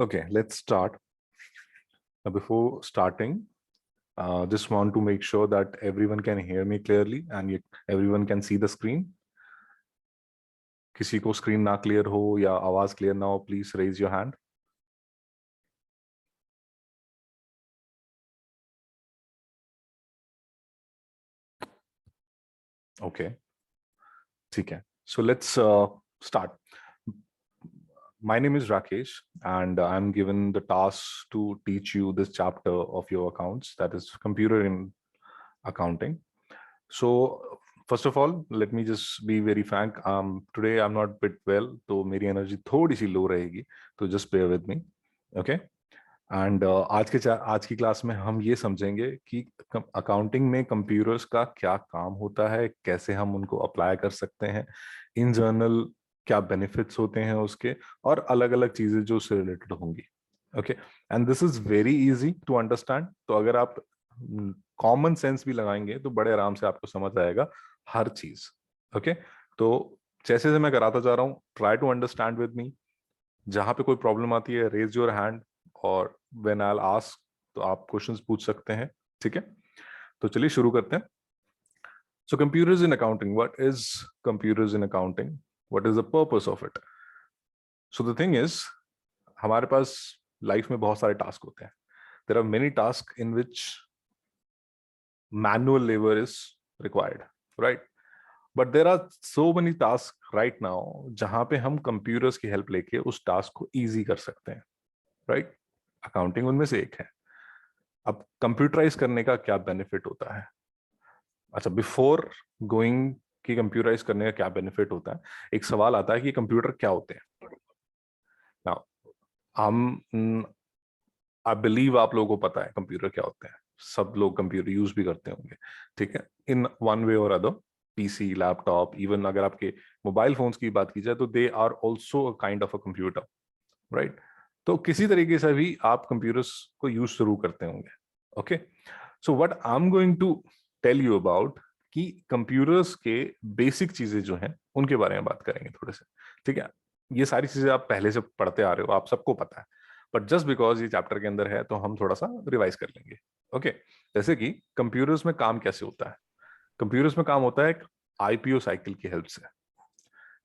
Okay, let's start. Before starting, just want to make sure that everyone can hear me clearly and everyone can see the screen. किसी को screen ना clear हो या आवाज clear ना हो, please raise your hand. Okay, ठीक है. So let's start. My name is Rakesh, and I'm given the task to teach you this chapter of your accounts, that is computer in accounting. So first of all, let me just be very frank. Today I'm not bit well, तो मेरी energy थोड़ी सी low रहेगी, तो just bear with me, okay? And आज की class में हम ये समझेंगे कि अकाउंटिंग में कंप्यूटर्स का क्या काम होता है, कैसे हम उनको अप्लाई कर सकते हैं, इन जनरल क्या बेनिफिट्स होते हैं उसके, और अलग अलग चीजें जो उससे रिलेटेड होंगी. Okay, and this is very easy to understand. तो अगर आप कॉमन सेंस भी लगाएंगे तो बड़े आराम से आपको समझ आएगा हर चीज. ओके, तो जैसे जैसे मैं कराता जा रहा हूँ, try to understand with me. जहां पे कोई प्रॉब्लम आती है, रेज योर हैंड, और व्हेन आई आस्क तो आप क्वेश्चंस पूछ सकते हैं. ठीक है, तो चलिए शुरू करते हैं. So computers in accounting, what is computers in accounting, what is the purpose of it? So the thing is, हमारे पास लाइफ में बहुत सारे टास्क होते हैं. There are many task in which manual labour is required, right? But there are so many task right now जहां पे हम कंप्यूटर्स की हेल्प लेके उस टास्क को इजी कर सकते हैं, राइट? अकाउंटिंग उनमें से एक है. अब कंप्यूटराइज करने का क्या बेनिफिट होता है? अच्छा, बिफोर गोइंग कि कंप्यूटराइज करने का क्या बेनिफिट होता है, एक सवाल आता है कि कंप्यूटर क्या होते हैं. नाउ हम आई बिलीव आप लोगों को पता है कंप्यूटर क्या होते हैं. सब लोग कंप्यूटर यूज भी करते होंगे, ठीक है, इन वन वे और अदर. पीसी, लैपटॉप, इवन अगर आपके मोबाइल फोन्स की बात की जाए तो they are also a kind of a computer, right? तो किसी तरीके से भी आप कंप्यूटर्स को यूज जरूर करते होंगे. Okay, so what I am going to tell you about कि कंप्यूटर्स के बेसिक चीजें जो हैं उनके बारे में बात करेंगे थोड़े से. ठीक है, ये सारी चीजें आप पहले से पढ़ते आ रहे हो, आप सबको पता है, बट जस्ट बिकॉज ये चैप्टर के अंदर है तो हम थोड़ा सा रिवाइज कर लेंगे. ओके, जैसे कि कंप्यूटर्स में काम कैसे होता है. कंप्यूटर्स में काम होता है एक आईपीओ साइकिल की हेल्प से.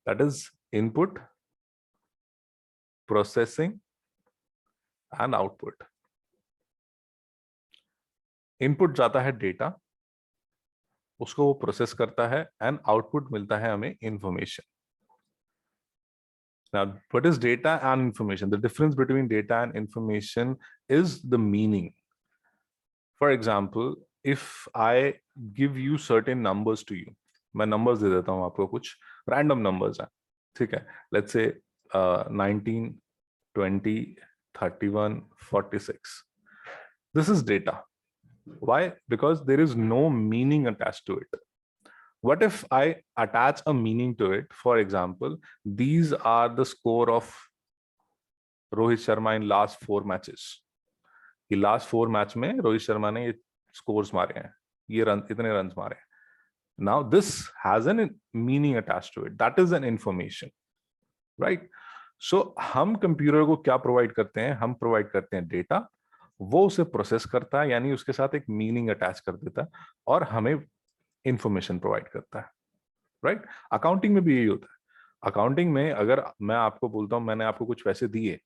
That is input, processing and output. Input जाता है डेटा, उसको वो प्रोसेस करता है, एंड आउटपुट मिलता है हमें information. Now, what is data and information? The difference between data and information is the meaning. For example, if I give you certain numbers to you, मैं numbers दे देता हूँ आपको, कुछ random numbers हैं, ठीक है, let's say 19, 20, 31, 46. This is data. Why? Because there is no meaning attached to it. What if I attach a meaning to it? For example, these are the score of Rohit Sharma in last 4 matches. कि last 4 match में रोहित शर्मा ने ये scores मारे हैं, ये run, इतने run मारे हैं. Now this has an meaning attached to it, that is an information, right? So हम कंप्यूटर को क्या प्रोवाइड करते हैं? हम प्रोवाइड करते हैं डेटा, वो उसे प्रोसेस करता है, यानी उसके साथ एक मीनिंग अटैच कर देता है और हमें इंफॉर्मेशन प्रोवाइड करता है, राइट? अकाउंटिंग में भी यही होता है. अकाउंटिंग में अगर मैं आपको बोलता हूं मैंने आपको कुछ पैसे दिए,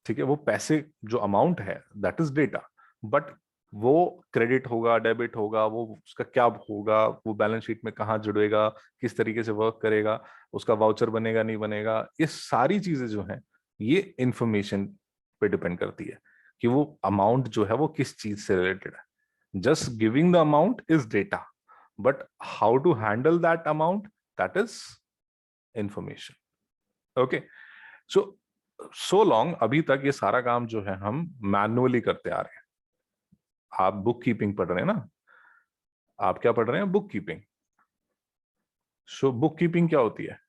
ठीक है, वो पैसे जो अमाउंट है दैट इज डेटा, बट वो क्रेडिट होगा, डेबिट होगा, वो उसका क्या होगा, वो बैलेंस शीट में कहाँ जुड़ेगा, किस तरीके से वर्क करेगा, उसका वाउचर बनेगा नहीं बनेगा, ये सारी चीजें जो हैं ये इंफॉर्मेशन पे डिपेंड करती है कि वो अमाउंट जो है वो किस चीज से रिलेटेड है. Just giving the amount is data, but how to handle that amount, that is information. Okay, so long अभी तक ये सारा काम जो है हम मैनुअली करते आ रहे हैं. आप बुक कीपिंग पढ़ रहे हैं ना, आप क्या पढ़ रहे हैं? Book keeping. So book keeping क्या होती है?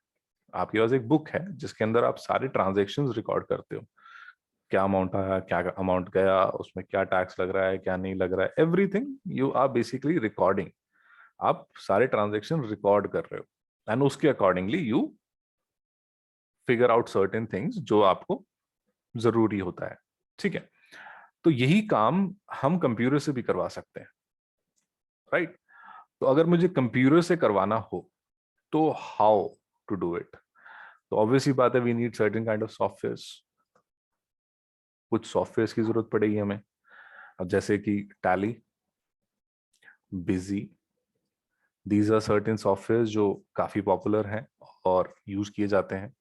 आपके पास एक बुक है जिसके अंदर आप सारे ट्रांजेक्शन्स रिकॉर्ड करते हो. क्या अमाउंट आया, क्या अमाउंट गया, उसमें क्या टैक्स लग रहा है, क्या नहीं लग रहा है, everything you are basically recording. आप सारे ट्रांजेक्शन रिकॉर्ड कर रहे हो एंड उसके accordingly you figure out certain things जो आपको जरूरी होता है, ठीक है। तो यही काम हम कंप्यूटर से भी करवा सकते हैं, राइट। तो अगर मुझे कंप्यूटर से करवाना हो तो हाउ टू डू इट? तो ऑब्वियसली बात है, we need certain kind of softwares. कुछ सॉफ्टवेयर्स की जरूरत पड़ेगी हमें, अब जैसे कि Tally, Busy, these are certain software जो काफी पॉपुलर हैं और यूज किए जाते हैं,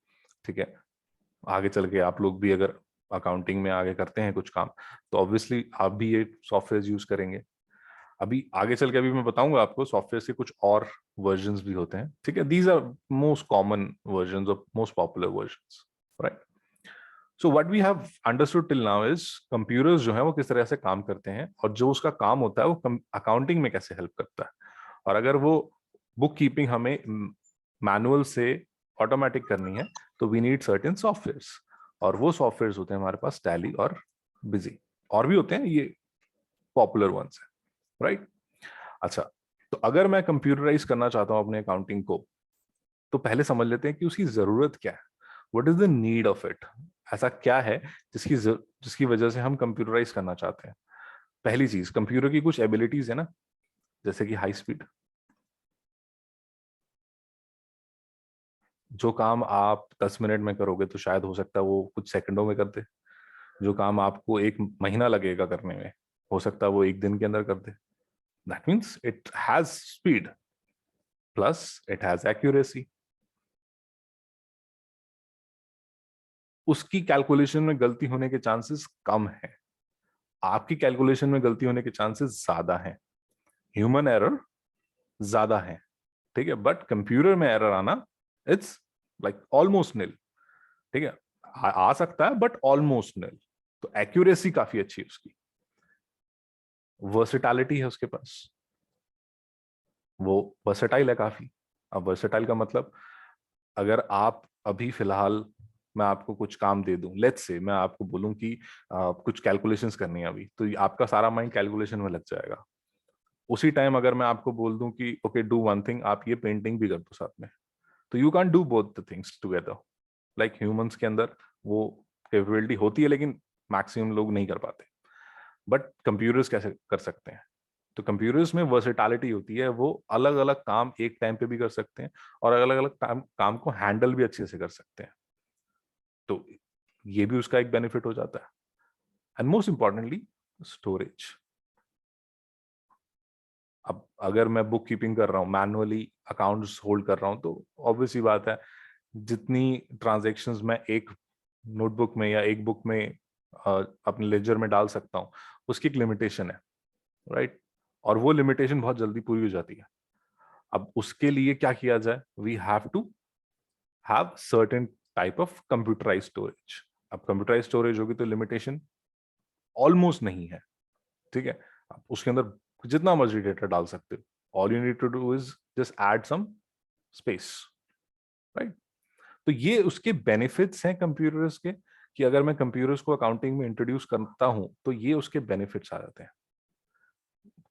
ठीक है। आगे चल के आप लोग भी अगर अकाउंटिंग में आगे करते हैं कुछ काम, तो ऑब्वियसली आप भी ये सॉफ्टवेयर यूज करेंगे। अभी आगे चल के अभी मैं बताऊंगा आपको सॉफ्टवेयर के कुछ और वर्जन्स भी होते हैं, ठीक है। These are most common versions और most popular versions, right. So what we have understood till now is computers जो है वो किस तरह से काम करते हैं, और जो उसका काम होता है वो अकाउंटिंग में कैसे हेल्प करता है। और अगर वो बुक कीपिंग हमें मैनुअल से ऑटोमेटिक करनी है, तो वी नीड सर्टेन सॉफ्टवेयर्स, और वो सॉफ्टवेयर्स होते हैं हमारे पास टैली और बिजी। और भी होते हैं, ये पॉपुलर वंस है, राइट। अच्छा, तो अगर मैं कंप्यूटराइज करना चाहता हूं अपने अकाउंटिंग को, तो पहले समझ लेते हैं कि उसकी जरूरत क्या है। What is the need of it? ऐसा क्या है जिसकी वजह से हम कंप्यूटराइज करना चाहते हैं? पहली चीज, कंप्यूटर की कुछ एबिलिटीज है ना, जैसे कि हाई स्पीड। जो काम आप 10 मिनट में करोगे तो शायद हो सकता है वो कुछ सेकंडों में कर दे। जो काम आपको 1 महीना लगेगा करने में, हो सकता है वो 1 दिन के अंदर कर दे। That means it has speed plus it has accuracy. उसकी कैलकुलेशन में गलती होने के चांसेस कम है, आपकी कैलकुलेशन में गलती होने के चांसेस ज्यादा हैं। ह्यूमन एरर ज्यादा है, ठीक है, बट कंप्यूटर में एरर आना, इट्स लाइक ऑलमोस्ट निल, ठीक है। आ सकता है बट ऑलमोस्ट निल। तो एक्यूरेसी काफी अच्छी है उसकी। वर्सेटैलिटी है उसके पास, वो वर्सेटाइल है काफी। अब वर्सेटाइल का मतलब, अगर आप अभी फिलहाल, मैं आपको कुछ काम दे दूं, लेट्स से मैं आपको बोलूं कि कुछ कैलकुलेशंस करनी है अभी, तो आपका सारा माइंड कैलकुलेशन में लग जाएगा। उसी टाइम अगर मैं आपको बोल दूं कि ओके डू वन थिंग, आप ये पेंटिंग भी कर दो साथ में, तो you can do both the things together. Like humans के अंदर वो कैपेबिलिटी होती है, लेकिन मैक्सिमम लोग नहीं कर पाते, बट कंप्यूटर्स कैसे कर सकते हैं? तो कंप्यूटर्स में वर्सेटालिटी होती है, वो अलग अलग काम एक टाइम पे भी कर सकते हैं, और अलग अलग काम को हैंडल भी अच्छे से कर सकते हैं। तो ये भी उसका एक बेनिफिट हो जाता है। And most importantly, storage. अब अगर मैं बुक कीपिंग कर रहा हूँ, मैनुअली अकाउंट्स होल्ड कर रहा हूँ, तो ऑब्वियस ही बात है, जितनी ट्रांजेक्शन्स मैं एक नोटबुक में या एक बुक में अपने लेजर में डाल सकता हूँ, उसकी एक लिमिटेशन है, राइट। और वो लिमिटेशन बहुत जल्दी पूरी हो जाती है। अब उसके लिए क्या किया जाए? We have to have certain type of computerize storage. अब कंप्यूटराइज स्टोरेज होगी तो लिमिटेशन ऑलमोस्ट नहीं है, ठीक है। आप उसके अंदर जितना मर्जी डेटा डाल सकते हो, all you need to do is just add some space, right. तो ये उसके बेनिफिट्स हैं कंप्यूटर्स के, कि अगर मैं कंप्यूटर्स को अकाउंटिंग में इंट्रोड्यूस करता हूं तो ये उसके बेनिफिट्स आ जाते हैं।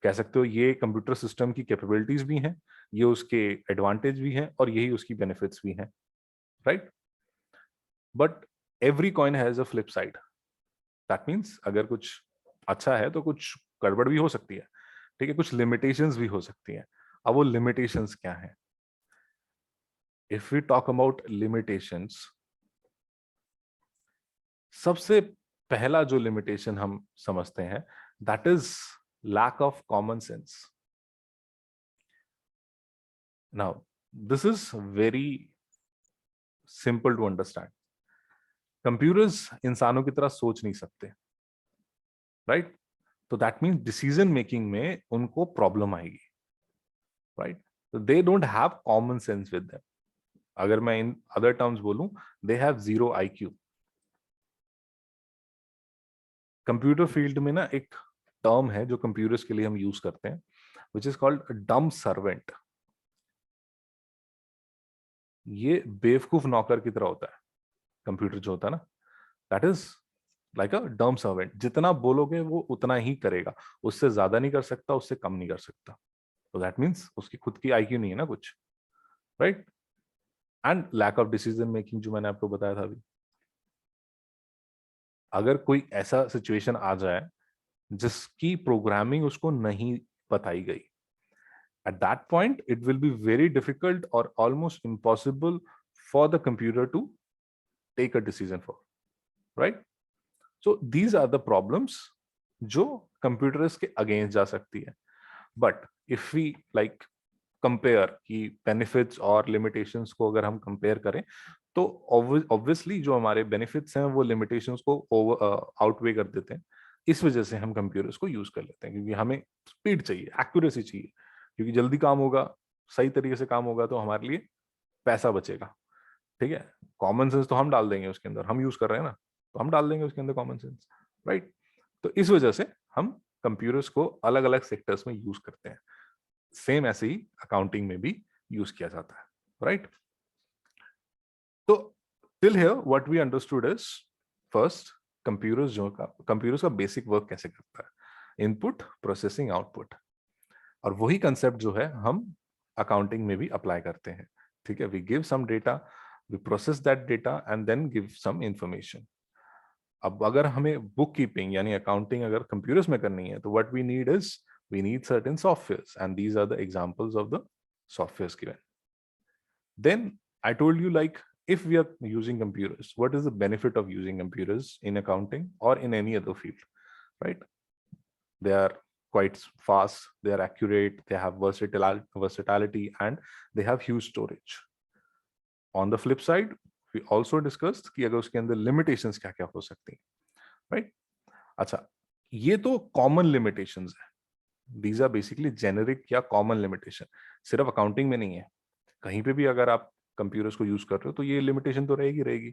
कह सकते हो ये कंप्यूटर सिस्टम की कैपेबिलिटीज भी हैं, ये उसके एडवांटेज भी हैं, और यही उसकी बेनिफिट्स भी हैं, right. But every coin has a flip side. That means अगर कुछ अच्छा है तो कुछ गड़बड़ भी हो सकती है, ठीक है, कुछ लिमिटेशंस भी हो सकती हैं। अब वो लिमिटेशंस क्या हैं? If we talk about limitations, सबसे पहला जो लिमिटेशन हम समझते हैं, that is lack of common sense. Now this is very simple to understand. Computers इंसानों की तरह सोच नहीं सकते, राइट। तो दैट मीन्स डिसीजन मेकिंग में उनको प्रॉब्लम आएगी, राइट। तो they don't have common sense with them. अगर मैं इन अदर टर्म्स बोलूं, they have zero IQ. Computer field में ना एक टर्म है जो कंप्यूटर्स के लिए हम यूज करते हैं, विच इज कॉल्ड डम सर्वेंट। ये बेवकूफ नौकर की तरह होता है। कंप्यूटर जो होता है ना, दैट इज लाइक अ डम सर्वेंट। जितना बोलोगे वो उतना ही करेगा, उससे ज्यादा नहीं कर सकता, उससे कम नहीं कर सकता। तो दैट मीन्स उसकी खुद की आईक्यू नहीं है ना कुछ, right. And lack of decision making, जो मैंने आपको बताया था अभी। अगर कोई ऐसा सिचुएशन आ जाए जिसकी प्रोग्रामिंग उसको नहीं बताई गई, at that point it will be very difficult or almost impossible for the computer to take a decision for, right? So these are the problems जो कंप्यूटर्स के अगेंस्ट जा सकती है. But if we like compare कि benefits और limitations को अगर हम कंपेयर करें, तो ऑब्वियसली जो हमारे बेनिफिट्स हैं वो लिमिटेशंस को आउटवे कर देते हैं. इस वजह से हम कंप्यूटर्स को यूज कर लेते हैं, क्योंकि हमें स्पीड चाहिए, एक्यूरेसी चाहिए, क्योंकि जल्दी काम होगा, सही तरीके से काम होगा, तो हमारे लिए पैसा बचेगा. ठीक है, कॉमन सेंस तो हम डाल देंगे उसके अंदर, हम यूज कर रहे हैं ना, तो हम डाल देंगे उसके अंदर कॉमन सेंस, राइट? तो इस वजह से हम कंप्यूटर्स को अलग अलग सेक्टर्स में यूज करते हैं. सेम ऐसे ही अकाउंटिंग में भी यूज किया जाता है, राइट? तो till here what we understood is, first, computers का बेसिक वर्क कैसे करता है, इनपुट, प्रोसेसिंग, आउटपुट. और वही कंसेप्ट जो है हम अकाउंटिंग में भी अप्लाई करते हैं. ठीक है, we give some data, we process that data and then give some information. अब अगर हमें बुक कीपिंग यानी अकाउंटिंग अगर कंप्यूटर्स में करनी है, तो what we need is, we need certain softwares, and these are the examples of the softwares given. Then I told you, like, if we are using computers, what is the benefit of using computers in accounting or in any other field, right? They are quite fast, they are accurate, they have versatility, and they have huge storage. On the flip side, we also discussed कि अगर उसके अंदर limitations क्या क्या हो सकती हैं, right? अच्छा, ये तो common limitations है. These are basically generic या common limitation. सिर्फ अकाउंटिंग में नहीं है, कहीं पे भी अगर आप कंप्यूटर्स को यूज कर रहे हो तो ये लिमिटेशन तो रहेगी रहेगी.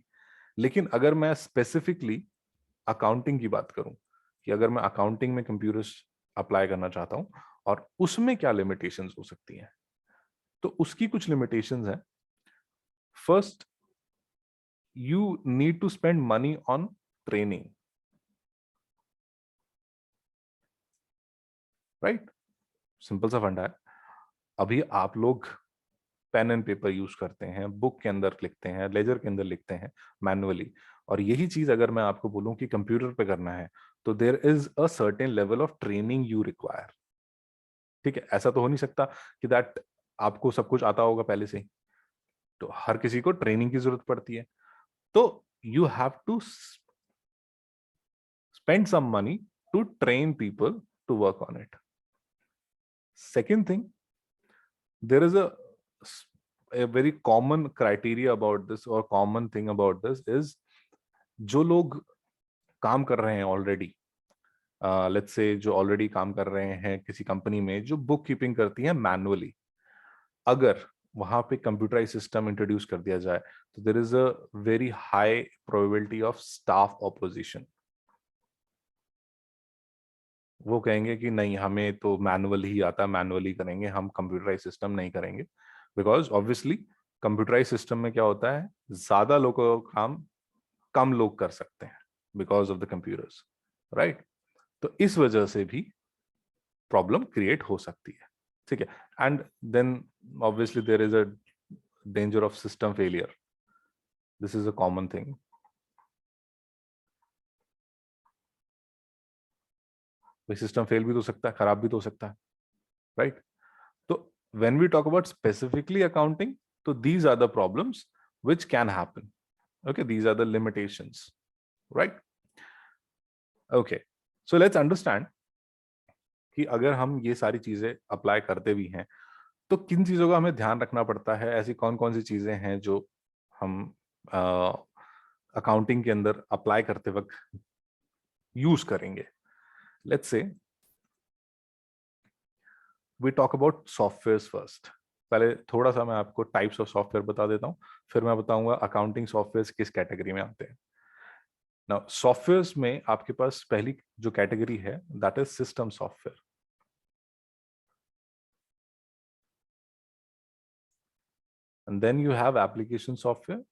लेकिन अगर मैं स्पेसिफिकली अकाउंटिंग की बात करूं कि अगर मैं अकाउंटिंग में कंप्यूटर्स अप्लाई करना चाहता हूं और उसमें क्या लिमिटेशंस हो सकती हैं, तो उसकी कुछ लिमिटेशंस हैं. First, you need to spend money on training, right? Simple सा फंडा है. अभी आप लोग पेन एंड पेपर यूज करते हैं, बुक के अंदर लिखते हैं, लेजर के अंदर लिखते हैं मैनुअली, और यही चीज अगर मैं आपको बोलूं कि कंप्यूटर पे करना है, तो there is a certain level of training you require. ठीक है, ऐसा तो हो नहीं सकता कि दैट आपको सब कुछ आता होगा पहले से ही. तो हर किसी को ट्रेनिंग की जरूरत पड़ती है. तो you have to spend some money to train people to work on it. Second thing, there is a very common criteria about this or common thing about this is, जो लोग काम कर रहे हैं ऑलरेडी, लेट्स से जो already काम कर रहे हैं किसी कंपनी में जो बुक कीपिंग करती है मैनुअली, अगर वहां पे कंप्यूटराइज सिस्टम इंट्रोड्यूस कर दिया जाए, तो there is a very high probability of staff opposition. वो कहेंगे कि नहीं, हमें तो मैनुअली ही आता है, मैनुअली करेंगे, हम कंप्यूटराइज सिस्टम नहीं करेंगे. बिकॉज ऑब्वियसली कंप्यूटराइज सिस्टम में क्या होता है, ज्यादा लोगों का काम कम लोग कर सकते हैं because of the computers, right? तो इस वजह से भी प्रॉब्लम क्रिएट हो सकती है. ठीक है, and then obviously there is a danger of system failure. This is a common thing. भाई सिस्टम फेल भी तो सकता है, खराब भी तो हो सकता है, राइट? तो when we talk about specifically accounting, so these are the problems which can happen. Okay, these are the limitations, right? Okay, so let's understand कि अगर हम ये सारी चीजें अप्लाई करते भी हैं, तो किन चीजों का हमें ध्यान रखना पड़ता है, ऐसी कौन कौन सी चीजें हैं जो हम अकाउंटिंग के अंदर अप्लाई करते वक्त यूज करेंगे. Let's say we talk about softwares first. पहले थोड़ा सा मैं आपको टाइप्स ऑफ सॉफ्टवेयर बता देता हूँ, फिर मैं बताऊंगा अकाउंटिंग सॉफ्टवेयर्स किस कैटेगरी में आते हैं. नाउ सॉफ्टवेयर्स में आपके पास पहली जो कैटेगरी है, that is system software. And then you have application software,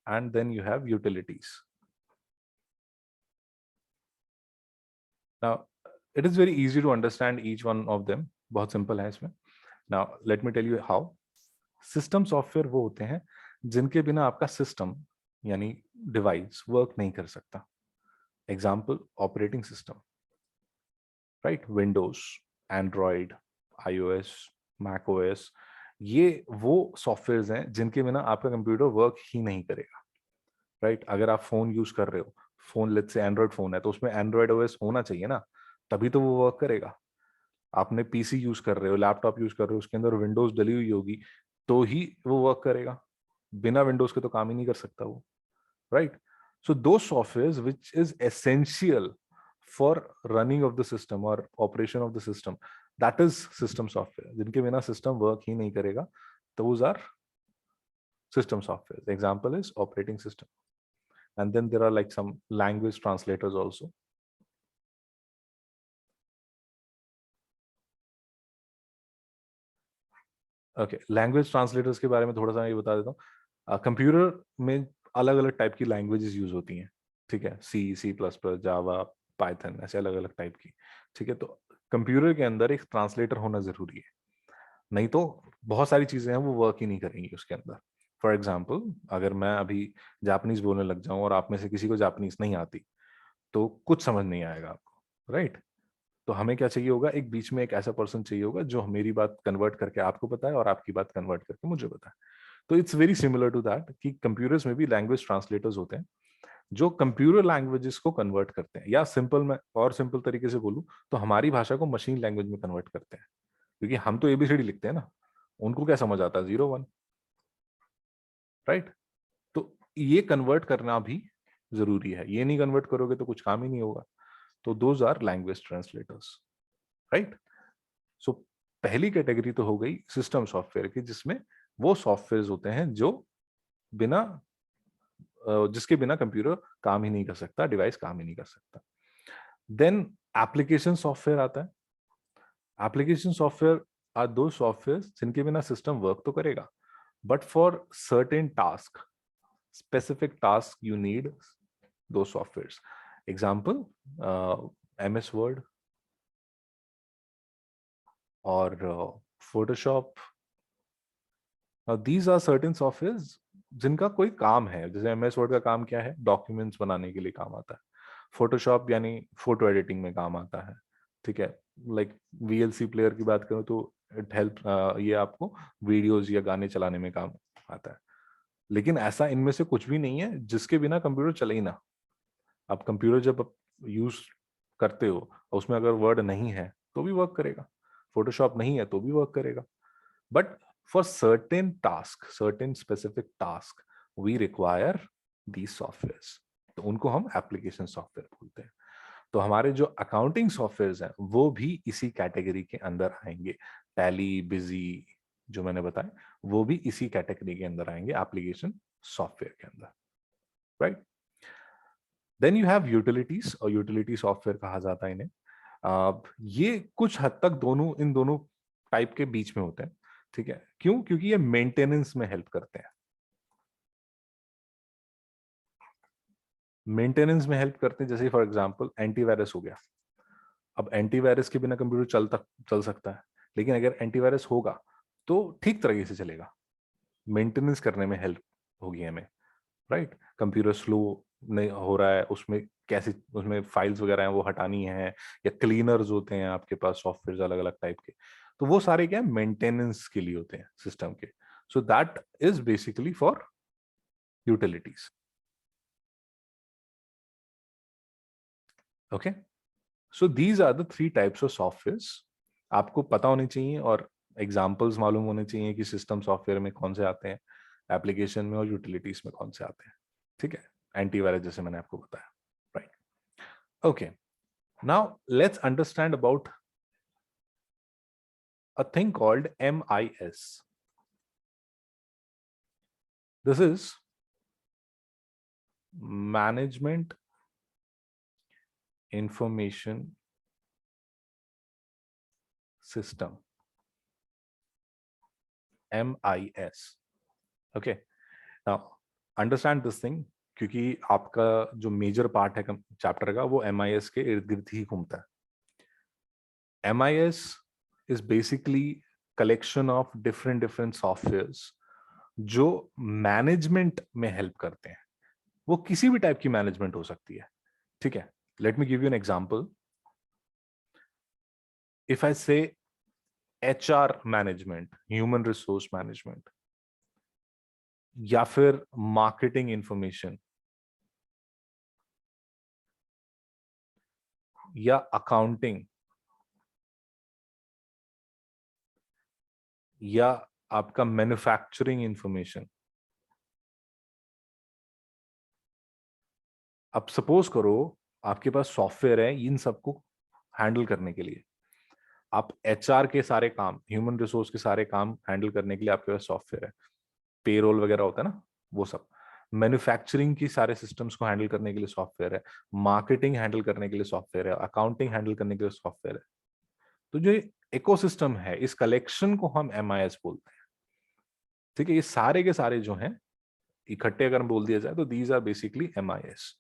and then you have utilities. Now it is very easy to understand each one of them, बहुत simple है इसमें. Now let me tell you how. System software वो होते हैं जिनके बिना आपका system यानी डिवाइस वर्क नहीं कर सकता. Example operating system, right? Windows, Android, iOS, macOS, ये वो सॉफ्टवेयर्स हैं जिनके बिना आपका कंप्यूटर वर्क ही नहीं करेगा, राइट? अगर आप फोन यूज कर रहे हो, phone let's say Android phone है, तो उसमें एंड्रॉयड ओएस होना चाहिए ना, तभी तो वो वर्क करेगा. आपने पीसी यूज कर रहे हो, लैपटॉप यूज कर रहे हो, उसके अंदर विंडोज डली हुई होगी तो ही वो वर्क करेगा. बिना विंडोज के तो काम ही नहीं कर सकता वो, right? So those softwares which is essential for running of the system or operation of the system, that is system software. जिनके बिना system work ही नहीं करेगा, those are system software. The example is operating system. And then there are like some language translators also. Okay, language translators के बारे में थोड़ा सा मैं ये बता देता हूँ. कंप्यूटर में अलग अलग टाइप की लैंग्वेजेस यूज होती हैं, ठीक है? सी, सी प्लस प्लस, जावा, पाइथन, ऐसे अलग अलग टाइप की, ठीक है? तो कंप्यूटर के अंदर एक ट्रांसलेटर होना जरूरी है, नहीं तो बहुत सारी चीजें हैं वो वर्क ही नहीं करेंगी उसके अंदर. फॉर एग्जाम्पल, अगर मैं अभी जापानीज बोलने लग जाऊं और आप में से किसी को जापानीज नहीं आती, तो कुछ समझ नहीं आएगा आपको, राइट? तो हमें क्या चाहिए होगा, एक बीच में एक ऐसा पर्सन चाहिए होगा जो मेरी बात कन्वर्ट करके आपको बताए और आपकी बात कन्वर्ट करके मुझे बताए. तो it's very similar to that कि कंप्यूटर्स में भी लैंग्वेज ट्रांसलेटर्स होते हैं जो कंप्यूटर लैंग्वेजेस को कन्वर्ट करते हैं, या सिंपल में और सिंपल तरीके से बोलूं तो हमारी भाषा को मशीन लैंग्वेज में कन्वर्ट करते हैं. क्योंकि हम तो एबीसीडी लिखते हैं ना, उनको क्या समझ आता है, 0 1, राइट? तो ये कन्वर्ट करना भी जरूरी है, ये नहीं कन्वर्ट करोगे तो कुछ काम ही नहीं होगा. तो those are language translators, right? So पहली कैटेगरी तो हो गई सिस्टम सॉफ्टवेयर की, जिसमें वो सॉफ्टवेयर होते हैं जो बिना जिसके बिना कंप्यूटर काम ही नहीं कर सकता, डिवाइस काम ही नहीं कर सकता. देन एप्लीकेशन सॉफ्टवेयर आता है. Application software are those software जिनके बिना सिस्टम वर्क तो करेगा, but for certain task, specific task, you need those software. Example MS Word और Photoshop. These are certain software जिनका कोई काम है. जैसे MS वर्ड का काम क्या है, डॉक्यूमेंट्स बनाने के लिए काम आता है. फोटोशॉप यानी फोटो एडिटिंग में काम आता है, ठीक है? लाइक VLC प्लेयर की बात करूं तो इट हेल्प, ये आपको वीडियोस या गाने चलाने में काम आता है. लेकिन ऐसा इनमें से कुछ भी नहीं है जिसके बिना कंप्यूटर चले ही ना. आप कंप्यूटर जब यूज करते हो और उसमें अगर वर्ड नहीं है तो भी वर्क करेगा, फोटोशॉप नहीं है तो भी वर्क करेगा. But for certain task, certain specific task, we require the software, तो उनको हम एप्लीकेशन सॉफ्टवेयर बोलते हैं. तो हमारे जो अकाउंटिंग सॉफ्टवेयर हैं वो भी इसी कैटेगरी के अंदर आएंगे. टैली, बिजी जो मैंने बताया, वो भी इसी कैटेगरी के अंदर आएंगे, एप्लीकेशन सॉफ्टवेयर के अंदर, right? Then you have utilities, और यूटिलिटी सॉफ्टवेयर कहा जाता है इन्हें. ये कुछ हद तक दोनों, इन दोनों टाइप के बीच में होते हैं, ठीक है? क्यों? क्योंकि ये मेंटेनेंस में हेल्प करते हैं. मेंटेनेंस में हेल्प करते हैं, जैसे फॉर एग्जांपल एंटीवायरस हो गया. अब एंटीवायरस के बिना कंप्यूटर चल सकता है, लेकिन अगर एंटीवायरस होगा तो ठीक तरीके से चलेगा. मेंटेनेंस करने में हेल्प होगी हमें, राइट? कंप्यूटर स्लो नहीं हो रहा है, उसमें कैसे, उसमें फाइल्स वगैरह हैं वो हटानी है, या क्लीनर्स होते हैं आपके पास सॉफ्टवेयर अलग अलग टाइप के, तो वो सारे क्या मेंटेनेंस के लिए होते हैं सिस्टम के. So that is basically for utilities. Okay, so these are the 3 types of software. आपको पता होने चाहिए और एग्जाम्पल्स मालूम होने चाहिए कि सिस्टम सॉफ्टवेयर में कौन से आते हैं, एप्लीकेशन में और यूटिलिटीज में कौन से आते हैं, ठीक है? एंटीवायरस जैसे मैंने आपको बताया, right? Okay, now let's understand about a thing called MIS. This is Management Information System. MIS. Okay. Now understand this thing, क्योंकि आपका जो मेजर पार्ट है चैप्टर का वो MIS के इर्द गिर्द ही घूमता है. MIS is basically collection of different softwares जो मैनेजमेंट में हेल्प करते हैं। वो किसी भी टाइप की मैनेजमेंट हो सकती है, ठीक है। Let me give you an example. If I say HR management, human resource management, या फिर मार्केटिंग इंफॉर्मेशन, या अकाउंटिंग, या आपका मैन्युफैक्चरिंग इंफॉर्मेशन। अब सपोज करो आपके पास सॉफ्टवेयर है इन सबको हैंडल करने के लिए। आप एचआर के सारे काम, ह्यूमन रिसोर्स के सारे काम हैंडल करने के लिए आपके पास सॉफ्टवेयर है। पेरोल वगैरह होता है ना, वो सब। मैन्युफैक्चरिंग की सारे सिस्टम्स को हैंडल करने के लिए सॉफ्टवेयर है। मार्केटिंग हैंडल करने के लिए सॉफ्टवेयर है। अकाउंटिंग हैंडल करने के लिए सॉफ्टवेयर है। तो जो इकोसिस्टम है, इस कलेक्शन को हम एमआईएस बोलते हैं, ठीक है। ये सारे के सारे जो हैं इकट्ठे अगर बोल दिया जाए तो these are basically MIS,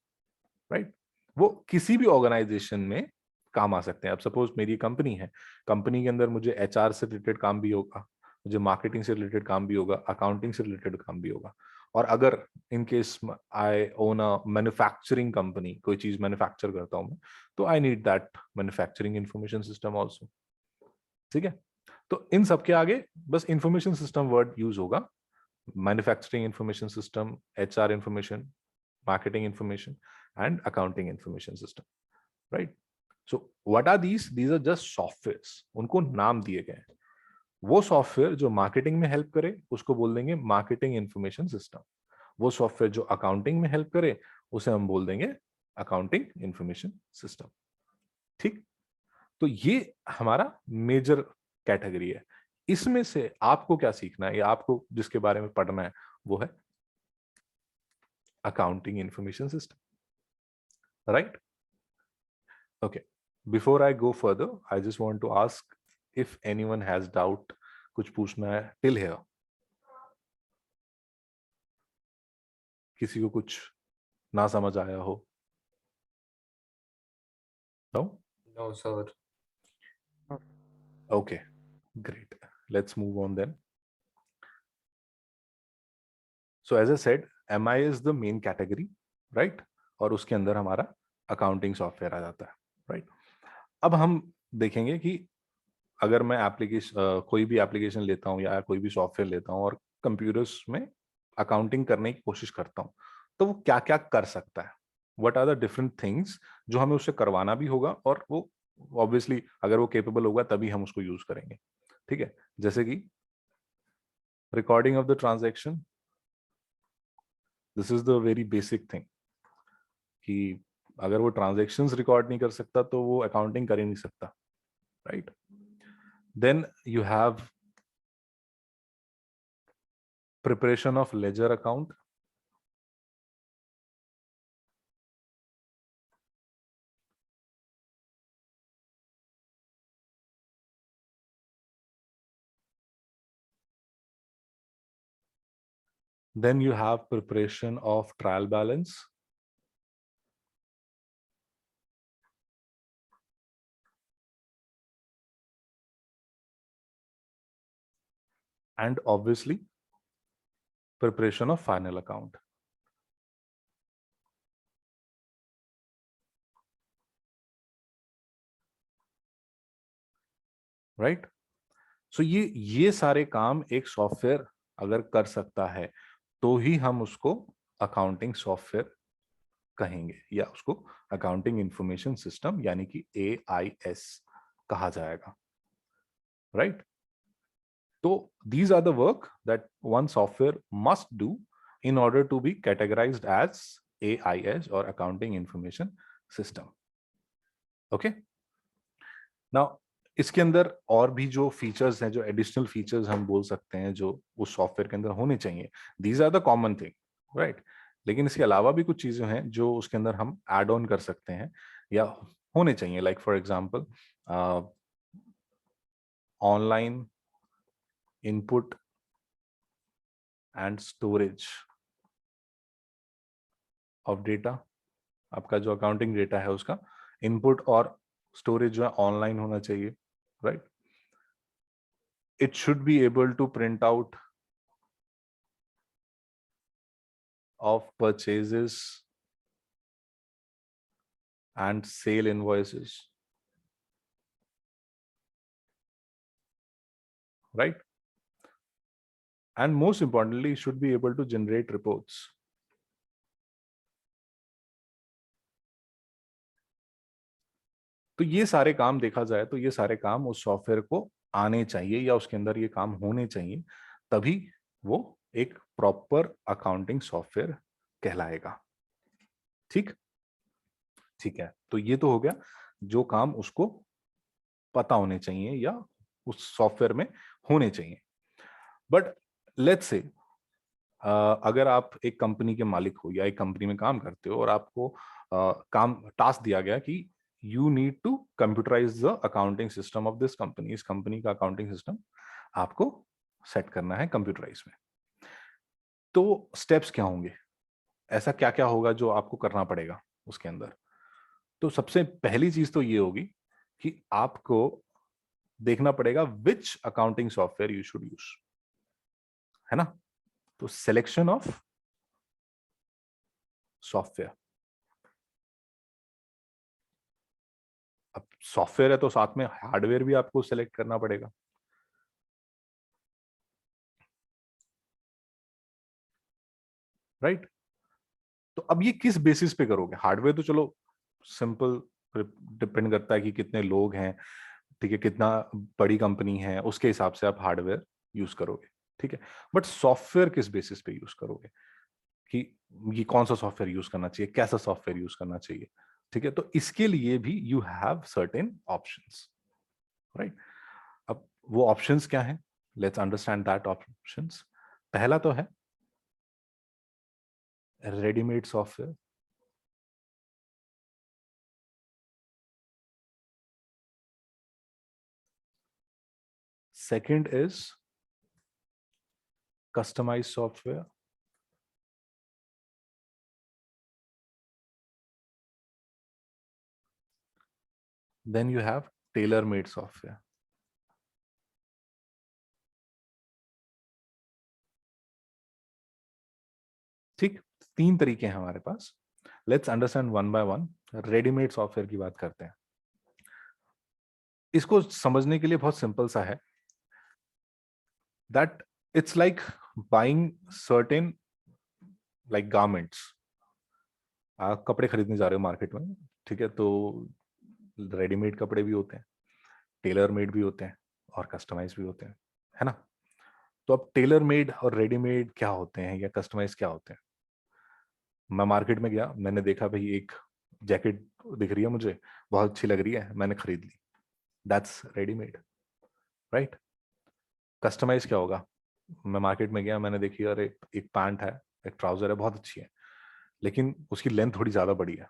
right. वो किसी भी ऑर्गेनाइजेशन में काम आ सकते हैं। अब सपोज मेरी कंपनी है, कंपनी के अंदर मुझे एचआर से रिलेटेड काम भी होगा, मुझे मार्केटिंग से रिलेटेड काम भी होगा, अकाउंटिंग से रिलेटेड काम भी होगा। और अगर in case I own a manufacturing company, कोई चीज मैन्युफैक्चर करता हूं मैं, तो I need that manufacturing information system also, ठीक है। तो इन सबके आगे बस इंफॉर्मेशन सिस्टम वर्ड यूज होगा। Manufacturing information system, HR information, marketing information, and accounting information system, right? So what are these? These are just softwares. उनको नाम दिए गए हैं। वो सॉफ्टवेयर जो मार्केटिंग में हेल्प करे उसको बोल देंगे मार्केटिंग इंफॉर्मेशन सिस्टम। वो सॉफ्टवेयर जो अकाउंटिंग में हेल्प करे उसे हम बोल देंगे अकाउंटिंग इंफॉर्मेशन सिस्टम, ठीक। तो ये हमारा मेजर कैटेगरी है। इसमें से आपको क्या सीखना है या आपको जिसके बारे में पढ़ना है वो है accounting information system, right. Okay. Before I go further, I just want to ask if anyone has doubt. कुछ पूछना है till here? किसी को कुछ ना समझ आया हो? No? No, sir. Okay. Great. Let's move on then. So as I said, MI is the main category, right? और उसके अंदर हमारा अकाउंटिंग सॉफ्टवेयर आ जाता है, राइट। अब हम देखेंगे कि अगर मैं एप्लीकेशन, कोई भी एप्लीकेशन लेता हूँ या कोई भी सॉफ्टवेयर लेता हूँ और कंप्यूटर्स में अकाउंटिंग करने की कोशिश करता हूँ, तो वो क्या क्या कर सकता है, what are the different things जो हमें उससे करवाना भी होगा, और वो ऑब्वियसली अगर वो केपेबल होगा तभी हम उसको यूज करेंगे, ठीक है। जैसे कि recording of the transaction, this is the very basic thing कि अगर वो ट्रांजेक्शन्स रिकॉर्ड नहीं कर सकता तो वो अकाउंटिंग कर ही नहीं सकता, right. Then you have preparation of ledger account, then you have preparation of trial balance, and obviously preparation of final account, right? So ये सारे काम एक सॉफ्टवेयर अगर कर सकता है तो ही हम उसको अकाउंटिंग सॉफ्टवेयर कहेंगे या उसको अकाउंटिंग इंफॉर्मेशन सिस्टम यानी कि AIS कहा जाएगा, राइट। तो these are the work that one software must do in order to be categorized as AIS or accounting information system. Okay. Now इसके अंदर और भी जो फीचर्स हैं, जो एडिशनल फीचर्स हम बोल सकते हैं जो उस सॉफ्टवेयर के अंदर होने चाहिए, these are the common thing, right. लेकिन इसके अलावा भी कुछ चीजें हैं जो उसके अंदर हम ऐड ऑन कर सकते हैं या होने चाहिए, like for example online input and storage of data. आपका जो अकाउंटिंग डेटा है उसका इनपुट और स्टोरेज जो है ऑनलाइन होना चाहिए, right. It should be able to print out of purchases and sale invoices, right? And most importantly, should be able to generate reports. तो ये सारे काम देखा जाए तो ये सारे काम उस सॉफ्टवेयर को आने चाहिए या उसके अंदर ये काम होने चाहिए, तभी वो एक प्रॉपर अकाउंटिंग सॉफ्टवेयर कहलाएगा। ठीक ठीक है, तो ये तो हो गया जो काम उसको पता होने चाहिए या उस सॉफ्टवेयर में होने चाहिए। बट लेट्स से अगर आप एक कंपनी के मालिक हो या एक कंपनी में काम करते हो और आपको काम टास्क दिया गया कि you need to computerize the accounting system of this company, इस कंपनी का अकाउंटिंग सिस्टम आपको सेट करना है कंप्यूटराइज में। तो स्टेप्स क्या होंगे, ऐसा क्या क्या होगा जो आपको करना पड़ेगा उसके अंदर? तो सबसे पहली चीज तो ये होगी कि आपको देखना पड़ेगा which accounting software you should use, है ना? तो सिलेक्शन ऑफ सॉफ्टवेयर। अब सॉफ्टवेयर है तो साथ में हार्डवेयर भी आपको सेलेक्ट करना पड़ेगा, राइट? तो अब ये किस बेसिस पे करोगे? हार्डवेयर तो चलो सिंपल, डिपेंड करता है कि कितने लोग हैं, ठीक है, कितना बड़ी कंपनी है, उसके हिसाब से आप हार्डवेयर यूज करोगे, ठीक है। बट सॉफ्टवेयर किस बेसिस पे यूज करोगे कि ये कौन सा सॉफ्टवेयर यूज करना चाहिए, कैसा सॉफ्टवेयर यूज करना चाहिए, ठीक है? तो इसके लिए भी you have certain options, right? अब वो ऑप्शंस क्या है, लेट्स अंडरस्टैंड दैट ऑप्शंस। पहला तो है readymade software, second is customized software, then you have tailor made software। ठीक, तीन तरीके हैं हमारे पास। Let's understand one by one. Readymade software की बात करते हैं। इसको समझने के लिए बहुत सिंपल सा है, that it's like buying certain like garments. आप कपड़े खरीदने जा रहे हो मार्केट में, ठीक है, तो रेडीमेड कपड़े भी होते हैं, टेलर मेड भी होते हैं और कस्टमाइज भी होते हैं, है ना? तो अब टेलर मेड और रेडीमेड क्या होते हैं या कस्टमाइज क्या होते हैं? मैं मार्केट में गया, मैंने देखा भाई एक जैकेट दिख रही है मुझे, बहुत अच्छी लग रही है, मैंने खरीद ली, दैट्स रेडीमेड, राइट? कस्टमाइज क्या होगा? मैं मार्केट में गया, मैंने देखी अरे एक पैंट है, एक ट्राउजर है, बहुत अच्छी है, लेकिन उसकी लेंथ थोड़ी ज्यादा बड़ी है,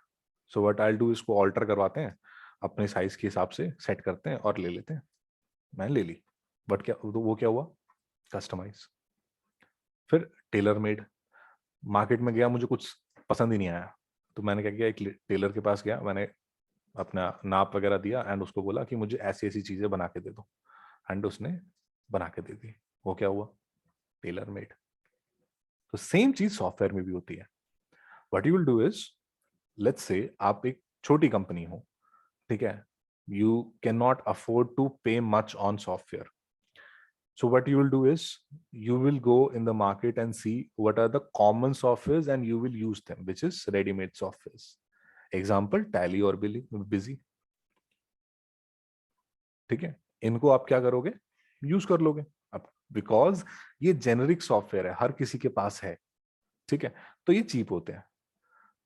सो व्हाट आई डू, इसको ऑल्टर करवाते हैं, अपने साइज के हिसाब से सेट करते हैं और ले लेते हैं। मैंने ले ली, बट क्या तो वो क्या हुआ? कस्टमाइज। फिर टेलर मेड, मार्केट में गया, मुझे कुछ पसंद ही नहीं आया, तो मैंने क्या किया, एक टेलर के पास गया, मैंने अपना नाप वगैरह दिया एंड उसको बोला कि मुझे ऐसी ऐसी चीजें बना के दे दो, एंड उसने बना के दे दी, वो क्या हुआ? Tailor made. तो सेम चीज सॉफ्टवेयर में भी होती है। What you will do is, let's say आप एक छोटी कंपनी हो, ठीक है, you can not afford to pay much on software, so what you will do is you will go in the market and see what are the common softwares and you will use them, which is ready made softwares, example tally और busy, ठीक है, इनको आप क्या करोगे? Use कर लोगे। अब बिकॉज ये जेनरिक सॉफ्टवेयर है, हर किसी के पास है, ठीक है, तो ये चीप होते हैं,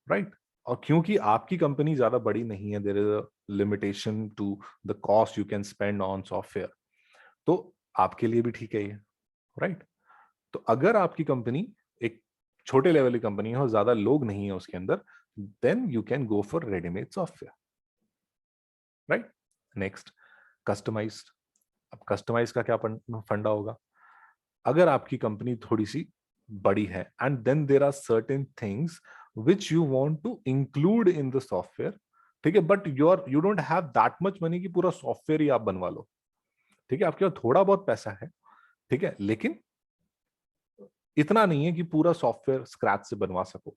राइट? और क्योंकि आपकी कंपनी ज्यादा बड़ी नहीं है, there is a limitation to the cost you can spend on software, तो आपके लिए भी ठीक है ये, राइट? तो अगर आपकी कंपनी एक छोटे लेवल की कंपनी है और ज्यादा लोग नहीं है उसके अंदर, then you can go for readymade software, right? Next, customized. अब कस्टमाइज का क्या फंडा होगा? अगर आपकी कंपनी थोड़ी सी बड़ी है and then there are certain things which you want to include in the software, ठीक है, but you don't have that much money कि पूरा सॉफ्टवेयर ही आप बनवा लो, ठीक है, आपके पास थोड़ा बहुत पैसा है, ठीक है, लेकिन इतना नहीं है कि पूरा सॉफ्टवेयर स्क्रैच से बनवा सको,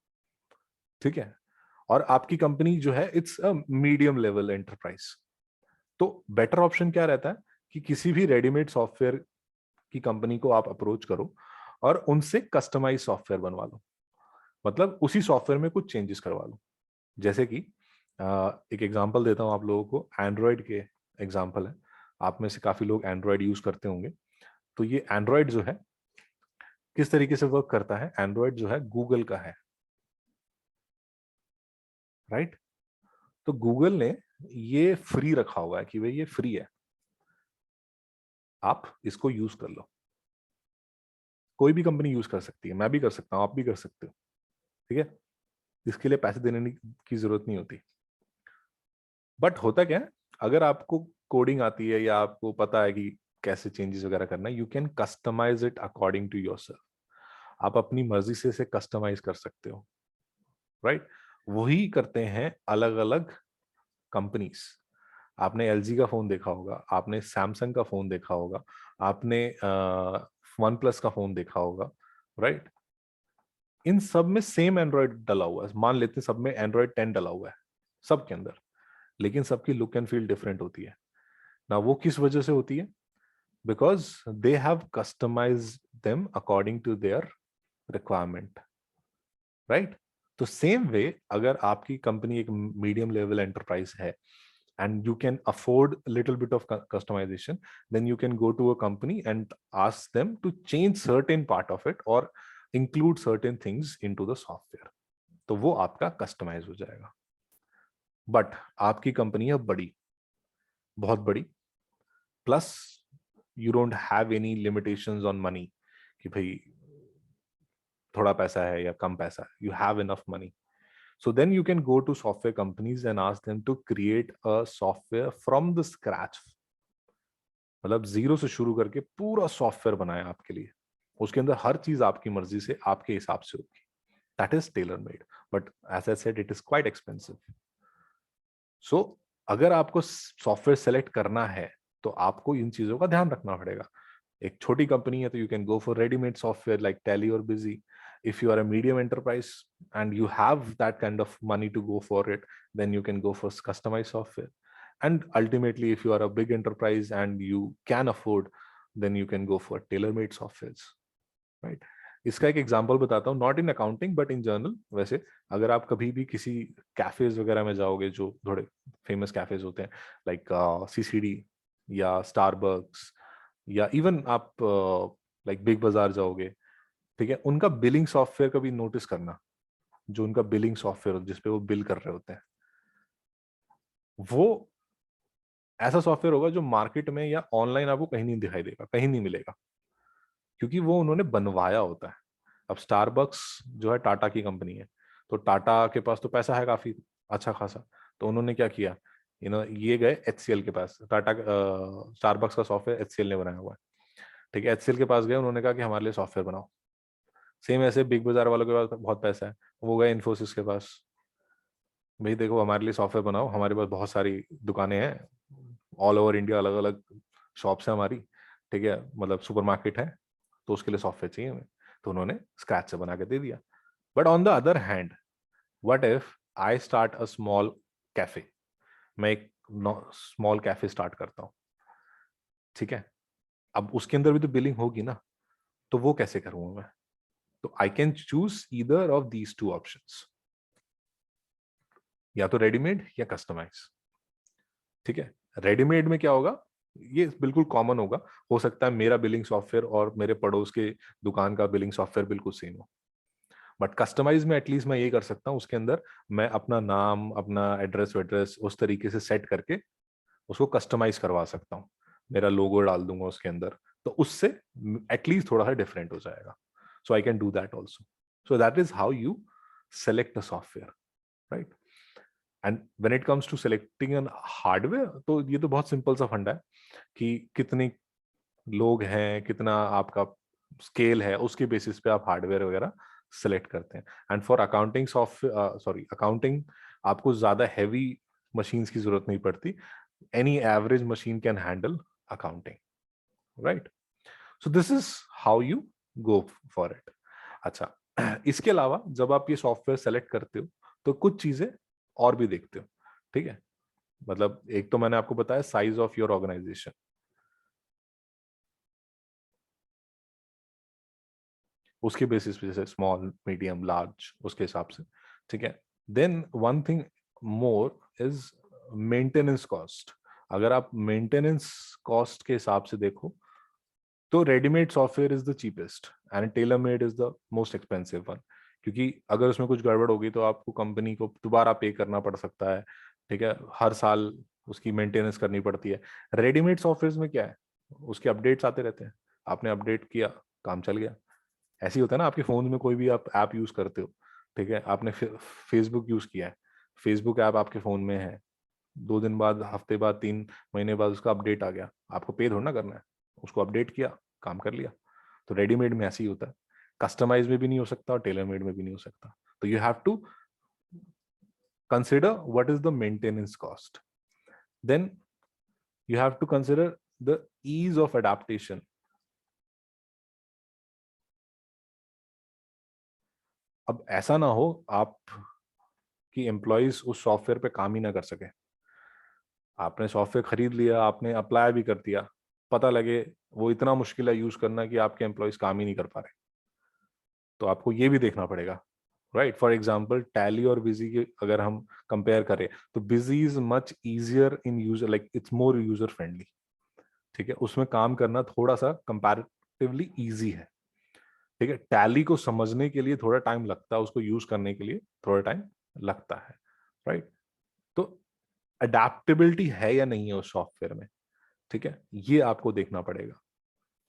ठीक है। और आपकी कंपनी जो है it's a medium level enterprise, तो बेटर ऑप्शन क्या रहता है कि किसी भी रेडीमेड सॉफ्टवेयर की कंपनी को आप अप्रोच करो और उनसे कस्टमाइज सॉफ्टवेयर बनवा लो, मतलब उसी सॉफ्टवेयर में कुछ चेंजेस करवा लो। जैसे कि एक एग्जांपल देता हूं आप लोगों को, एंड्रॉयड के एग्जांपल है। आप में से काफी लोग एंड्रॉयड यूज करते होंगे। तो ये एंड्रॉयड जो है किस तरीके से वर्क करता है, एंड्रॉयड जो है गूगल का है, राइट। तो गूगल ने ये फ्री रखा हुआ है कि भाई ये फ्री है, आप इसको यूज कर लो। कोई भी कंपनी यूज कर सकती है, मैं भी कर सकता हूं, आप भी कर सकते हो, ठीक है। इसके लिए पैसे देने की जरूरत नहीं होती। बट होता क्या है, अगर आपको कोडिंग आती है या आपको पता है कि कैसे चेंजेस वगैरह करना है, you can customize it according to yourself. आप अपनी मर्जी से इसे कस्टमाइज कर सकते हो, राइट। वही करते हैं अलग अलग कंपनीज। आपने एलजी का फोन देखा होगा, आपने सैमसंग का फोन देखा होगा, आपने वन प्लस का फोन देखा होगा, राइट। इन सब में सेम एंड्रॉयड डला हुआ है, मान लेते हैं सब में एंड्रॉयड 10 डला हुआ है सबके अंदर, लेकिन सबकी लुक एंड फील डिफरेंट होती है ना। वो किस वजह से होती है, because they have customize them according to their requirement, right. तो सेम वे अगर आपकी कंपनी एक मीडियम लेवल एंटरप्राइज है and you can afford a little bit of customization, then you can go to a company and ask them to change certain part of it or include certain things into the software, तो वो आपका customise हो जाएगा। But आपकी company है बड़ी, बहुत बड़ी, plus you don't have any limitations on money कि भाई थोड़ा पैसा है या कम पैसा है, you have enough money. So then you can go to software companies and ask them to create a software from the scratch, मतलब जीरो से शुरू करके पूरा सॉफ्टवेयर बनाया आपके लिए, उसके अंदर हर चीज आपकी मर्जी से आपके हिसाब से होगी। That is tailor made, but as I said it is quite expensive. So अगर आपको सॉफ्टवेयर सेलेक्ट करना है तो आपको इन चीजों का ध्यान रखना पड़ेगा। एक छोटी कंपनी है तो you can go for readymade software like tally और busy. If you are a medium enterprise and you have that kind of money to go for it, then you can go for customized software. And ultimately, if you are a big enterprise and you can afford, then you can go for tailor-made softwares, right? इसका एक example बताता हूँ, not in accounting but in general. वैसे अगर आप कभी भी किसी कैफेज वगैरह में जाओगे, जो थोड़े फेमस कैफेज होते हैं लाइक सीसीडी या स्टारबक्स, या इवन आप लाइक बिग बाजार जाओगे, ठीक है, उनका बिलिंग सॉफ्टवेयर कभी नोटिस करना, जो उनका बिलिंग सॉफ्टवेयर जिसपे वो बिल कर रहे होते हैं, वो ऐसा सॉफ्टवेयर होगा जो मार्केट में या ऑनलाइन आपको कहीं नहीं दिखाई देगा, कहीं नहीं मिलेगा, क्योंकि वो उन्होंने बनवाया होता है। अब स्टारबक्स जो है टाटा की कंपनी है, तो टाटा के पास तो पैसा है काफी अच्छा खासा, तो उन्होंने क्या किया, ये गए एचसीएल के पास, टाटा स्टारबक्स का सॉफ्टवेयर एचसीएल ने बनाया हुआ है, ठीक है। एचसीएल के पास गए, उन्होंने कहा कि हमारे लिए सॉफ्टवेयर बनाओ। सेम ऐसे बिग बाजार वालों के पास बहुत पैसा है, वो गए इन्फोसिस के पास, भाई देखो हमारे लिए सॉफ्टवेयर बनाओ, हमारे पास बहुत सारी दुकानें हैं ऑल ओवर इंडिया, अलग अलग शॉप्स है हमारी, ठीक है, मतलब सुपरमार्केट है, तो उसके लिए सॉफ्टवेयर चाहिए हमें, तो उन्होंने स्क्रैच से बना के दे दिया। But on the other hand, what if I start a small cafe, मैं एक स्मॉल कैफे स्टार्ट करता हूँ, ठीक है, अब उसके अंदर भी तो बिलिंग होगी ना, तो वो कैसे करूंगा मैं? तो I can choose either of these two options, या तो रेडीमेड या कस्टमाइज, ठीक है। रेडीमेड में क्या होगा, ये बिल्कुल कॉमन होगा, हो सकता है मेरा बिलिंग सॉफ्टवेयर और मेरे पड़ोस के दुकान का बिलिंग सॉफ्टवेयर बिल्कुल सेम हो, बट कस्टमाइज में एटलीस्ट मैं ये कर सकता हूँ, उसके अंदर मैं अपना नाम, अपना एड्रेस वेड्रेस उस तरीके से सेट करके उसको कस्टमाइज करवा सकता हूँ, मेरा लोगो डाल दूंगा उसके अंदर, तो उससे एटलीस्ट थोड़ा सा डिफरेंट हो जाएगा। So I can do that also. So that is how you select the software, right. And when it comes to selecting an hardware, तो ये तो बहुत सिंपल सा फंडा है कि कितने लोग हैं, कितना आपका स्केल है, उसके बेसिस पे आप हार्डवेयर वगैरह सेलेक्ट करते हैं। एंड फॉर अकाउंटिंग अकाउंटिंग आपको ज्यादा हैवी मशीन्स की जरूरत नहीं पड़ती, any average machine can handle accounting, right. So this is how you go for it. अच्छा, इसके अलावा जब आप ये सॉफ्टवेयर सेलेक्ट करते हो तो कुछ चीजें और भी देखते हो, ठीक है। मतलब एक तो मैंने आपको बताया साइज ऑफ योर ऑर्गेनाइजेशन, उसके बेसिस पे, जैसे स्मॉल मीडियम लार्ज, उसके हिसाब से, ठीक है। Then one thing more is maintenance cost. अगर आप मेंटेनेंस कॉस्ट के हिसाब से देखो तो readymade software is the cheapest and tailor made is the most expensive one, क्योंकि अगर उसमें कुछ गड़बड़ होगी तो आपको कंपनी को दोबारा पे करना पड़ सकता है, ठीक है, हर साल उसकी मेंटेनेंस करनी पड़ती है। रेडीमेड सॉफ्टवेयर में क्या है, उसके अपडेट्स आते रहते हैं, आपने अपडेट किया, काम चल गया। ऐसे ही होता है ना, आपके फोन में कोई भी आप ऐप यूज करते हो, ठीक है, आपने फेसबुक यूज किया है, फेसबुक ऐप आपके फोन में है, 2 दिन बाद, हफ्ते बाद, 3 महीने बाद उसका अपडेट आ गया, आपको पे थोड़ा ना करना है, उसको अपडेट किया, काम कर लिया। तो रेडीमेड में ऐसे ही होता है, कस्टमाइज में भी नहीं हो सकता और टेलर मेड में भी नहीं हो सकता। तो you have to consider what is the maintenance cost, then you have to consider the ease of adaptation. अब ऐसा ना हो आप कि एम्प्लॉयज उस सॉफ्टवेयर पे काम ही ना कर सके, आपने सॉफ्टवेयर खरीद लिया, आपने अप्लाई भी कर दिया, पता लगे वो इतना मुश्किल है यूज करना कि आपके एम्प्लॉयज काम ही नहीं कर पा रहे, तो आपको ये भी देखना पड़ेगा, राइट। फॉर एग्जाम्पल टैली और बिजी की अगर हम कंपेयर करें तो busy is much easier in user, like it's more user friendly, ठीक है, उसमें काम करना थोड़ा सा कंपैरेटिवली इजी है, ठीक है। टैली को समझने के लिए थोड़ा टाइम लगता है, उसको यूज करने के लिए थोड़ा टाइम लगता है, राइट। तो अडेप्टेबिलिटी है या नहीं है उस सॉफ्टवेयर में, ठीक है, ये आपको देखना पड़ेगा।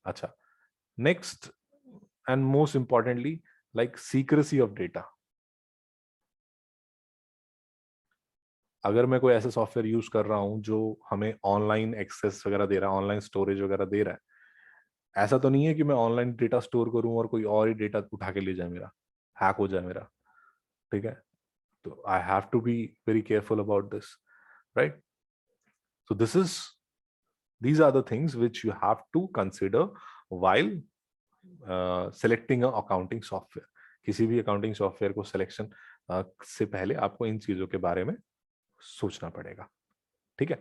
अच्छा, next and most importantly, like secrecy of data. अगर मैं कोई ऐसा सॉफ्टवेयर यूज कर रहा हूं जो हमें ऑनलाइन एक्सेस वगैरह दे रहा है, ऑनलाइन स्टोरेज वगैरह दे रहा है, ऐसा तो नहीं है कि मैं ऑनलाइन डेटा स्टोर करूं और कोई और ही डेटा उठा के ले जाए मेरा, हैक हो जाए मेरा, ठीक है। तो I have to be very careful about this, right. So this is these are the things which you have to consider while selecting a accounting software। किसी भी अकाउंटिंग सॉफ्टवेयर को सिलेक्शन से पहले आपको इन चीजों के बारे में सोचना पड़ेगा, ठीक है।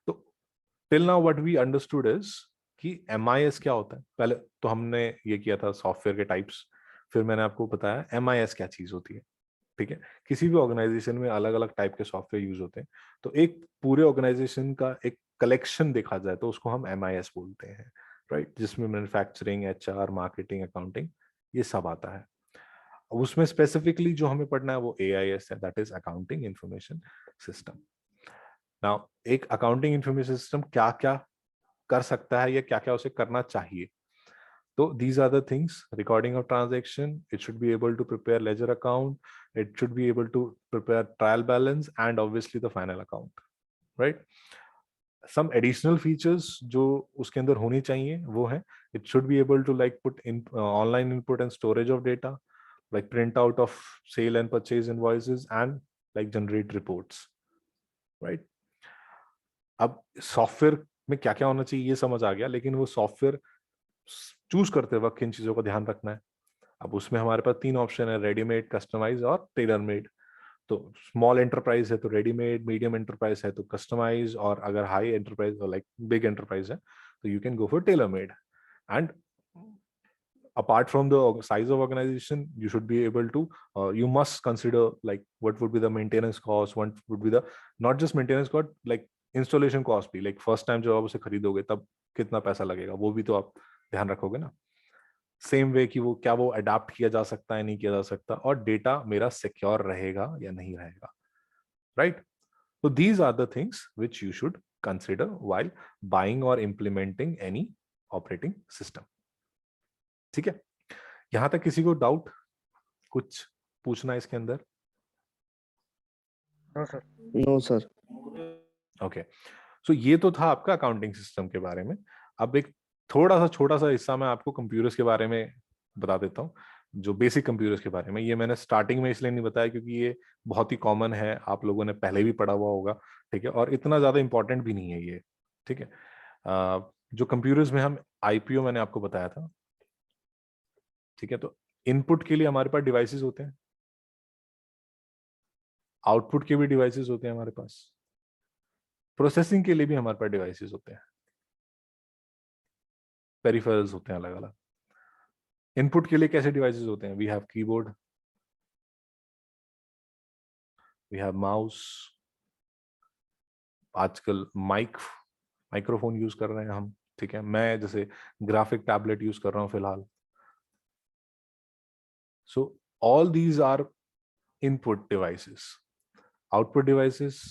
तो till now what we understood is कि MIS क्या होता है। पहले तो हमने ये किया था सॉफ्टवेयर के टाइप्स, फिर मैंने आपको बताया MIS क्या चीज होती है, ठीक है। किसी भी ऑर्गेनाइजेशन में अलग अलग टाइप के सॉफ्टवेयर यूज होते हैं, तो एक पूरे ऑर्गेनाइजेशन का एक कलेक्शन देखा जाए तो उसको हम MIS बोलते हैं, राइट, जिसमें मैन्युफैक्चरिंग, HR, मार्केटिंग, अकाउंटिंग, ये सब आता है। अब उसमें स्पेसिफिकली जो हमें पढ़ना है वो AIS है, that is accounting information system. Now एक अकाउंटिंग इंफॉर्मेशन सिस्टम क्या क्या कर सकता है या क्या क्या उसे करना चाहिए, so these are the things: recording of transaction, it should be able to prepare ledger account, it should be able to prepare trial balance, and obviously the final account, right? Some additional features जो उसके अंदर होनी चाहिए वो है, it should be able to like put in online input and storage of data, like print out of sale and purchase invoices and like generate reports, right? अब software में क्या क्या होना चाहिए ये समझ आ गया, लेकिन वो सॉफ्टवेयर चूज करते वक्त किन चीजों का ध्यान रखना है। अब उसमें हमारे पास 3 ऑप्शन है, रेडीमेड, कस्टमाइज और टेलर मेड। तो स्मॉल एंटरप्राइज है तो रेडीमेड, मीडियम एंटरप्राइज है तो कस्टमाइज, और अगर high enterprise like big enterprise है तो you can go for tailor made. And apart from the size of organization, you should be able to you must consider like what would be the maintenance cost, what would be the not just maintenance cost, like installation cost भी, like first time जब आप उसे खरीदोगे तब कितना पैसा लगेगा वो भी तो आप ध्यान रखोगे ना। सेम वे कि वो क्या वो अडाप्ट किया जा सकता है, नहीं किया जा सकता, और डेटा मेरा सिक्योर रहेगा या नहीं रहेगा, राइट। तो these are the things which you should consider while buying और इम्प्लीमेंटिंग एनी ऑपरेटिंग सिस्टम, ठीक है। यहां तक किसी को डाउट, कुछ पूछना है इसके अंदर? No sir. No sir. Okay, so ये तो था आपका अकाउंटिंग सिस्टम के बारे में। अब एक थोड़ा सा छोटा सा हिस्सा मैं आपको कंप्यूटर्स के बारे में बता देता हूँ, जो बेसिक कंप्यूटर्स के बारे में। ये मैंने स्टार्टिंग में इसलिए नहीं बताया क्योंकि ये बहुत ही कॉमन है, आप लोगों ने पहले भी पढ़ा हुआ होगा, ठीक है, और इतना ज्यादा इंपॉर्टेंट भी नहीं है ये, ठीक है। जो कंप्यूटर्स में हम IPO मैंने आपको बताया था, ठीक है, तो इनपुट के लिए हमारे पास डिवाइसेस होते हैं, आउटपुट के भी डिवाइसेस होते हैं हमारे पास, प्रोसेसिंग के लिए भी हमारे पास डिवाइसेस होते हैं, पेरिफेरल्स होते हैं अलग अलग। इनपुट के लिए कैसे डिवाइसेस होते हैं? We have keyboard, we have mouse, आजकल माइक्रोफोन यूज कर रहे हैं हम, ठीक है, मैं जैसे ग्राफिक टैबलेट यूज कर रहा हूं फिलहाल। So all these are input devices. Output devices,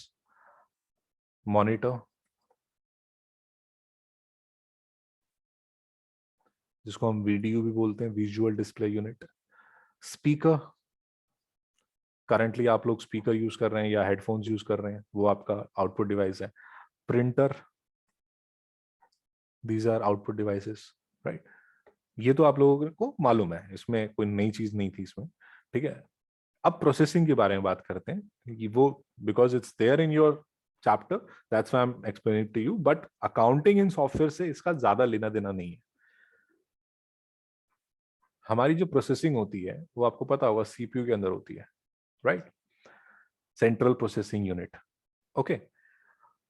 monitor जिसको हम वीडियो भी बोलते हैं, visual display unit, speaker, currently आप लोग स्पीकर यूज कर रहे हैं या हेडफोन्स यूज कर रहे हैं, वो आपका आउटपुट डिवाइस है। Printer, these are output devices, right. ये तो आप लोगों को मालूम है, इसमें कोई नई चीज नहीं थी इसमें, ठीक है। अब प्रोसेसिंग के बारे में बात करते हैं कि वो, because it's there in your chapter, that's why I am explaining to you, but accounting in software से इसका ज्यादा लेना देना नहीं है। हमारी जो प्रोसेसिंग होती है वो आपको पता होगा सीपीयू के अंदर होती है, right, central processing unit, okay.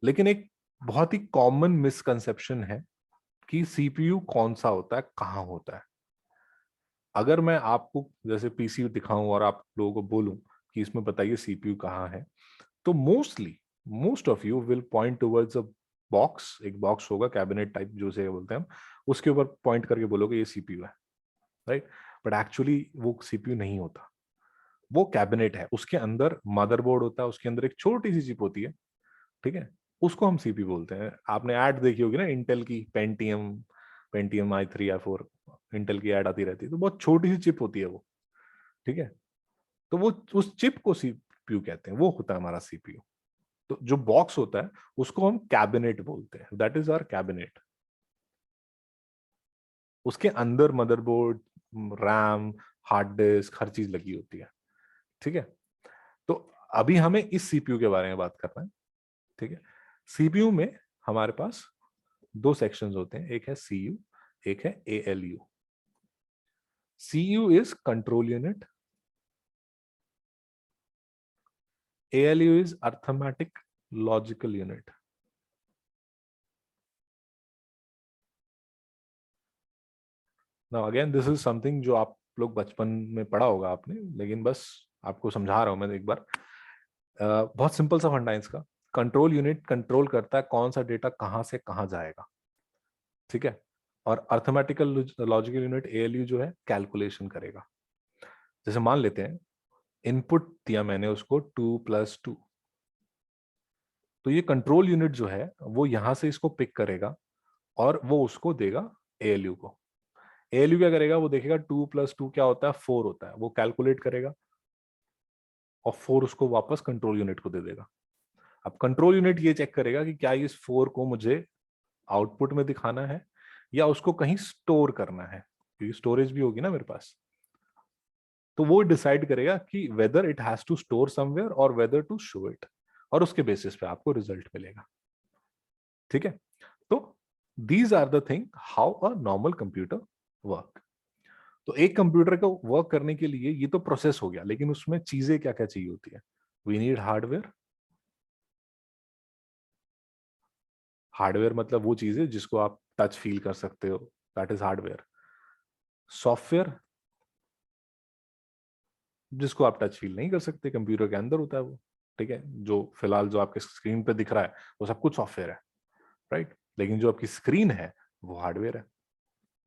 लेकिन एक बहुत ही कॉमन मिसकंसेप्शन है कि सीपीयू कौन सा होता है, कहाँ होता है। अगर मैं आपको जैसे पीसी दिखाऊं और आप लोगों को बोलूं कि इसमें बताइए सीपीयू कहाँ है, तो most of you will point towards a box, एक बॉक्स होगा कैबिनेट टाइप जो से बोलते हैं हम, उसके ऊपर पॉइंट करके बोलोगे ये सीपीयू है, राइट। बट एक्चुअली वो सीपीयू नहीं होता, वो कैबिनेट है, उसके अंदर मदरबोर्ड होता है, उसके अंदर एक छोटी सी चिप होती है, ठीक है, उसको हम सीपीयू बोलते हैं। आपने ऐड देखी होगी ना इंटेल की, पेंटियम i3 i4, इंटेल की ऐड आती रहती है, तो बहुत छोटी सी चिप होती है वो, ठीक है। तो वो उस चिप को सीपीयू कहते हैं, वो होता है हमारा सीपीयू। तो जो बॉक्स होता है उसको हम कैबिनेट बोलते हैं, दैट इज आवर कैबिनेट। उसके अंदर मदरबोर्ड, रैम, हार्ड डिस्क, हर चीज लगी होती है, ठीक है। तो अभी हमें इस सीपीयू के बारे में बात करना है, ठीक है। सीपीयू में हमारे पास दो सेक्शंस होते हैं, एक है सीयू, एक है ALU. CU is control unit, ALU is arithmetic logical unit. Now again this is something जो आप लोग बचपन में पढ़ा होगा आपने, लेकिन बस आपको समझा रहा हूं मैं एक बार। बहुत सिंपल सा फंडा है इसका। कंट्रोल यूनिट कंट्रोल करता है कौन सा डेटा कहां से कहां जाएगा, ठीक है। और अर्थमेटिकल लॉजिकल यूनिट एएलयू जो है कैलकुलेशन करेगा। जैसे मान लेते हैं इनपुट दिया मैंने उसको 2+2, तो ये कंट्रोल यूनिट जो है वो यहां से इसको पिक करेगा और वो उसको देगा एएलयू को। एएलयू क्या करेगा, वो देखेगा 2+2 क्या होता है, 4 होता है, वो कैलकुलेट करेगा और 4 उसको वापस कंट्रोल यूनिट को दे देगा। अब कंट्रोल यूनिट ये चेक करेगा कि क्या इस 4 को मुझे आउटपुट में दिखाना है या उसको कहीं स्टोर करना है, क्योंकि स्टोरेज भी होगी ना मेरे पास। तो वो डिसाइड करेगा कि whether it has to store somewhere और वेदर टू शो इट, और उसके बेसिस पे आपको रिजल्ट मिलेगा, ठीक है। तो these are the thing how a normal computer work. तो एक कंप्यूटर को वर्क करने के लिए ये तो प्रोसेस हो गया, लेकिन उसमें चीजें क्या क्या चाहिए होती है। We need hardware. हार्डवेयर मतलब वो चीज है जिसको आप टच फील कर सकते हो, दैट इज हार्डवेयर। सॉफ्टवेयर जिसको आप टच फील नहीं कर सकते, कंप्यूटर के अंदर होता है वो, ठीक है। जो फिलहाल जो आपके स्क्रीन पे दिख रहा है वो सब कुछ सॉफ्टवेयर है, राइट। लेकिन जो आपकी स्क्रीन है वो हार्डवेयर है,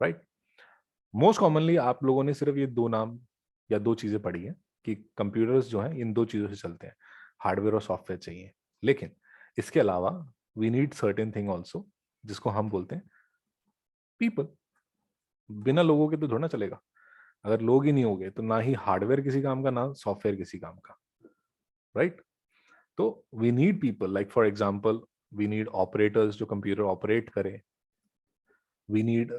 राइट। मोस्ट कॉमनली आप लोगों ने सिर्फ ये दो नाम या दो चीजें पढ़ी है कि कंप्यूटर्स जो हैं इन दो चीजों से चलते हैं, हार्डवेयर और सॉफ्टवेयर चाहिए। लेकिन इसके अलावा we need certain thing also, जिसको हम बोलते हैं पीपल। बिना लोगों के तो थोड़ा ना चलेगा। अगर लोग ही नहीं होंगे तो ना ही हार्डवेयर किसी काम का, ना सॉफ्टवेयर किसी काम का, राइट। तो we need people, like for example we need operators जो कंप्यूटर ऑपरेट करें। We need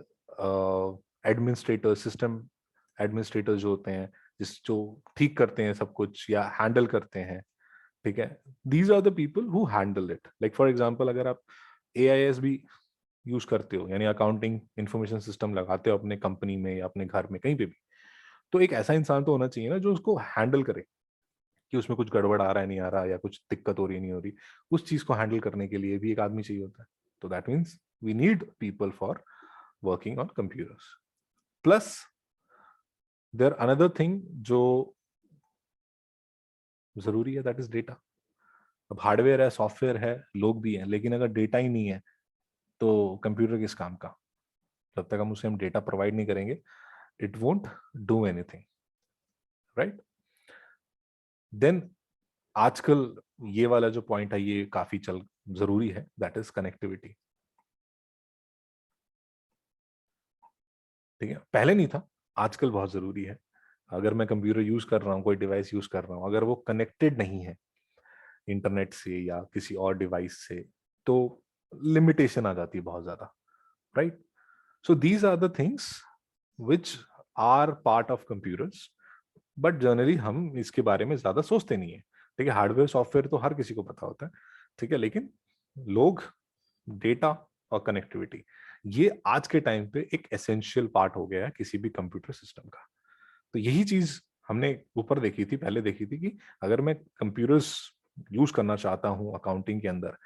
administrator, system administrator जो होते हैं, जो ठीक करते हैं सब कुछ या हैंडल करते हैं, ठीक है। These are the people who handle it. Like for example अगर आप एआईएस भी यूज करते हो, यानी अकाउंटिंग इंफॉर्मेशन सिस्टम लगाते हो अपने कंपनी में या अपने घर में कहीं पे भी, तो एक ऐसा इंसान तो होना चाहिए ना जो उसको हैंडल करे कि उसमें कुछ गड़बड़ आ रहा है नहीं आ रहा, या कुछ दिक्कत हो रही है नहीं हो रही, उस चीज को हैंडल करने के लिए भी एक आदमी चाहिए होता है. तो that means we need people for working on computers. Plus there another thing जो जरूरी है, दैट इज डेटा. अब हार्डवेयर है, सॉफ्टवेयर है, लोग भी हैं, लेकिन अगर डेटा ही नहीं है तो कंप्यूटर किस काम का. जब तक हम डेटा प्रोवाइड नहीं करेंगे, it won't do anything, right. Then आजकल ये वाला जो पॉइंट है ये काफी चल जरूरी है, दैट इज कनेक्टिविटी. ठीक है, पहले नहीं था, आजकल बहुत जरूरी है. अगर मैं कंप्यूटर यूज कर रहा हूँ, कोई डिवाइस यूज कर रहा हूँ, अगर वो कनेक्टेड नहीं है इंटरनेट से या किसी और डिवाइस से, तो लिमिटेशन आ जाती है बहुत ज्यादा, right. So these are the things which are part of computers, but generally हम इसके बारे में ज्यादा सोचते नहीं है. ठीक है, हार्डवेयर सॉफ्टवेयर तो हर किसी को पता होता है, ठीक है, लेकिन लोग, डेटा और कनेक्टिविटी, ये आज के टाइम पे एक एसेंशियल पार्ट हो गया है किसी भी कंप्यूटर सिस्टम का. तो यही चीज हमने ऊपर देखी थी, पहले देखी थी कि अगर मैं कंप्यूटर्स यूज करना चाहता हूँ अकाउंटिंग के अंदर,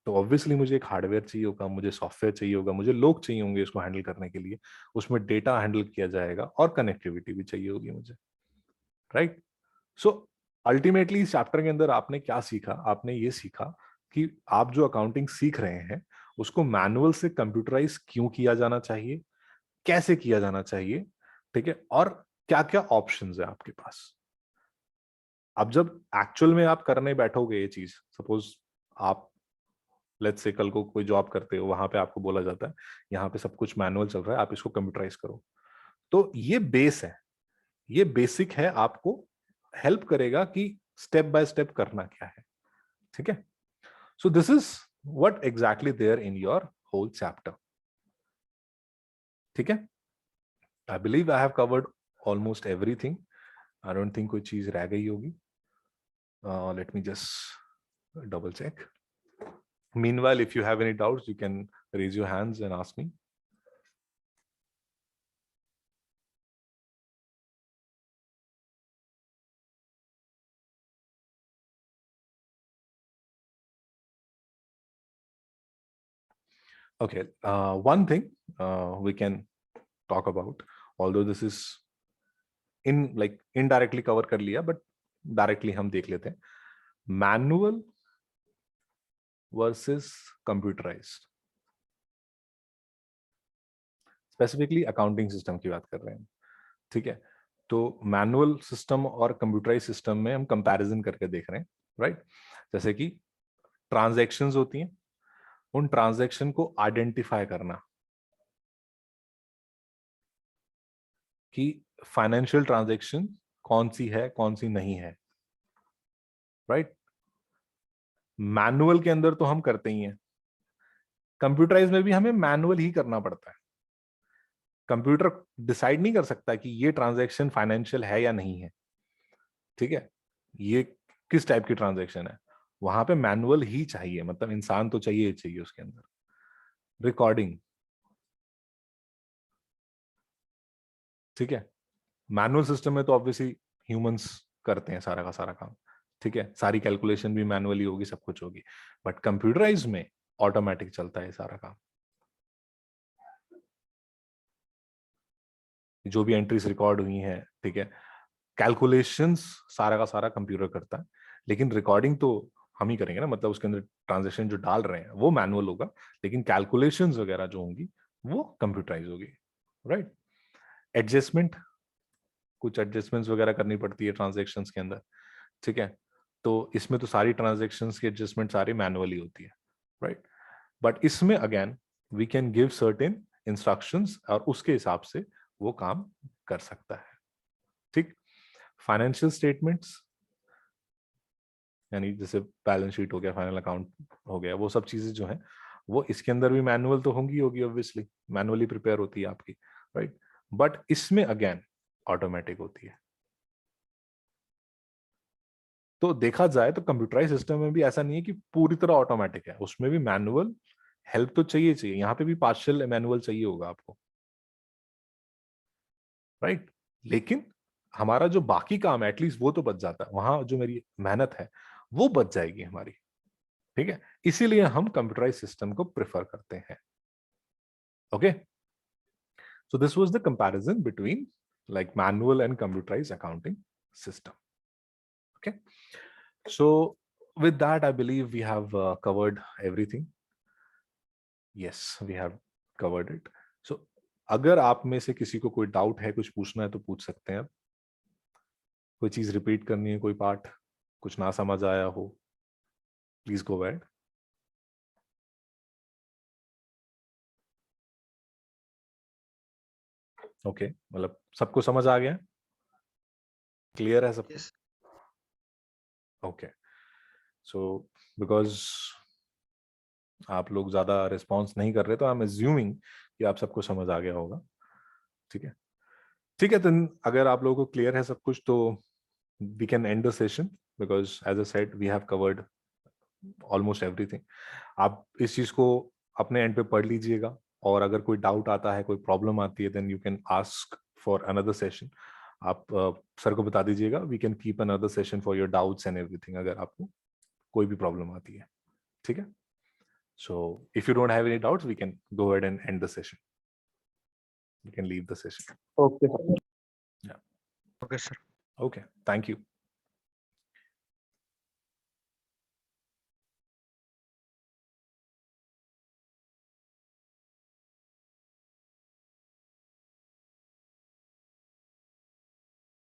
तो ऑब्वियसली मुझे एक हार्डवेयर चाहिए होगा, मुझे सॉफ्टवेयर चाहिए होगा, मुझे लोग चाहिए होंगे इसको हैंडल करने के लिए, उसमें डेटा हैंडल किया जाएगा और कनेक्टिविटी भी चाहिए होगी मुझे, राइट. सो अल्टीमेटली इस चैप्टर के अंदर आपने क्या सीखा, आपने ये सीखा कि आप जो अकाउंटिंग सीख रहे हैं उसको मैनुअल से कंप्यूटराइज क्यों किया जाना चाहिए, कैसे किया जाना चाहिए, ठीक है, और क्या क्या ऑप्शंस है आपके पास. अब जब एक्चुअल में आप करने बैठोगे ये चीज, सपोज आप लेट्स से कल को कोई जॉब करते हो, वहां पे आपको बोला जाता है यहाँ पे सब कुछ मैनुअल चल रहा है, आप इसको कंप्यूटराइज करो. तो ये बेस है, ये बेसिक है, आपको हेल्प करेगा कि स्टेप बाय स्टेप करना क्या है. ठीक है, so this is what exactly there in your whole chapter. ठीक है, I believe I have covered almost everything. I don't think कोई चीज रह गई होगी. Let me just double check. Meanwhile, if you have any doubts, you can raise your hands and ask me. Okay, one thing we can talk about, although this is in like indirectly cover कर लिया, but directly हम देख लेते हैं. Manual versus computerized. Specifically accounting system की बात कर रहे हैं. ठीक है, तो मैनुअल सिस्टम और कंप्यूटराइज सिस्टम में हम कंपैरिजन करके देख रहे हैं, राइट. जैसे कि ट्रांजैक्शंस होती हैं, उन ट्रांजैक्शन को आइडेंटिफाई करना कि फाइनेंशियल ट्रांजैक्शन कौन सी है कौन सी नहीं है, राइट. मैनुअल के अंदर तो हम करते ही हैं, कंप्यूटराइज में भी हमें मैनुअल ही करना पड़ता है. कंप्यूटर डिसाइड नहीं कर सकता कि ये ट्रांजैक्शन फाइनेंशियल है या नहीं है. ठीक है, ये किस टाइप की ट्रांजैक्शन है, वहां पे मैनुअल ही चाहिए, मतलब इंसान तो चाहिए चाहिए उसके अंदर. रिकॉर्डिंग, ठीक है, मैनुअल सिस्टम में तो ऑब्वियसली ह्यूमंस करते हैं सारा का सारा काम. ठीक है, सारी कैलकुलेशन भी मैनुअली होगी, सब कुछ होगी. बट कंप्यूटराइज में ऑटोमेटिक चलता है सारा काम. जो भी एंट्रीज रिकॉर्ड हुई हैं, ठीक है, कैलकुलेशंस सारा का सारा कंप्यूटर करता है, लेकिन रिकॉर्डिंग तो हम ही करेंगे ना, मतलब उसके अंदर ट्रांजेक्शन जो डाल रहे हैं वो मैनुअल होगा, लेकिन कैलकुलेशंस वगैरह जो होंगी वो कंप्यूटराइज होगी, राइट. एडजस्टमेंट, कुछ एडजस्टमेंट्स वगैरह करनी पड़ती है ट्रांजेक्शन्स के अंदर. ठीक है, तो इसमें तो सारी ट्रांजेक्शन्स की एडजस्टमेंट सारी मैनुअली होती है, राइट. बट इसमें again we can give certain instructions और उसके हिसाब से वो काम कर सकता है. ठीक, फाइनेंशियल स्टेटमेंट्स यानी जैसे बैलेंस शीट हो गया, फाइनल अकाउंट हो गया, वो सब चीजें जो है वो इसके अंदर भी मैनुअल तो होंगी होगी ऑब्वियसली, मैनुअली प्रिपेयर होती है आपकी, राइट. बट इसमें अगेन ऑटोमेटिक होती है. तो देखा जाए तो कंप्यूटराइज सिस्टम में भी ऐसा नहीं है कि पूरी तरह ऑटोमेटिक है, उसमें भी मैनुअल हेल्प तो चाहिए चाहिए, यहाँ पे भी पार्शियल मैनुअल चाहिए होगा आपको, राइट. लेकिन हमारा जो बाकी काम है एटलीस्ट वो तो बच जाता है, वहां जो मेरी मेहनत है वो बच जाएगी हमारी, ठीक है। इसीलिए हम कंप्यूटराइज सिस्टम को प्रेफर करते हैं। Okay, so this was the comparison between like manual and computerized accounting system. Okay, so with that I believe we have covered everything. Yes, we have covered it. So अगर आप में से किसी को कोई डाउट है, कुछ पूछना है तो पूछ सकते हैं। कोई चीज रिपीट करनी है, कोई पार्ट कुछ ना समझ आया हो, प्लीज गो अहेड। ओके, मतलब सबको समझ आ गया, क्लियर है सबको? Yes. ओके, सो बिकॉज आप लोग ज्यादा रिस्पॉन्स नहीं कर रहे तो आई एम अज्यूमिंग कि आप सबको समझ आ गया होगा। ठीक है, ठीक है, तो अगर आप लोगों को क्लियर है सब कुछ तो we can end the session, because as a said we have covered almost everything. आप इस चीज को अपने एंड पे पढ़ लीजिएगा, और अगर कोई डाउट आता है, कोई प्रॉब्लम आती है, then you can ask for another session. आप सर को बता दीजिएगा, we can keep another session for your doubts and everything, अगर आपको कोई भी प्रॉब्लम आती है। ठीक है, so if you don't have any doubts we can go ahead and end the session, you can leave the session. Okay, sir. Yeah. Okay, sir. Okay, thank you.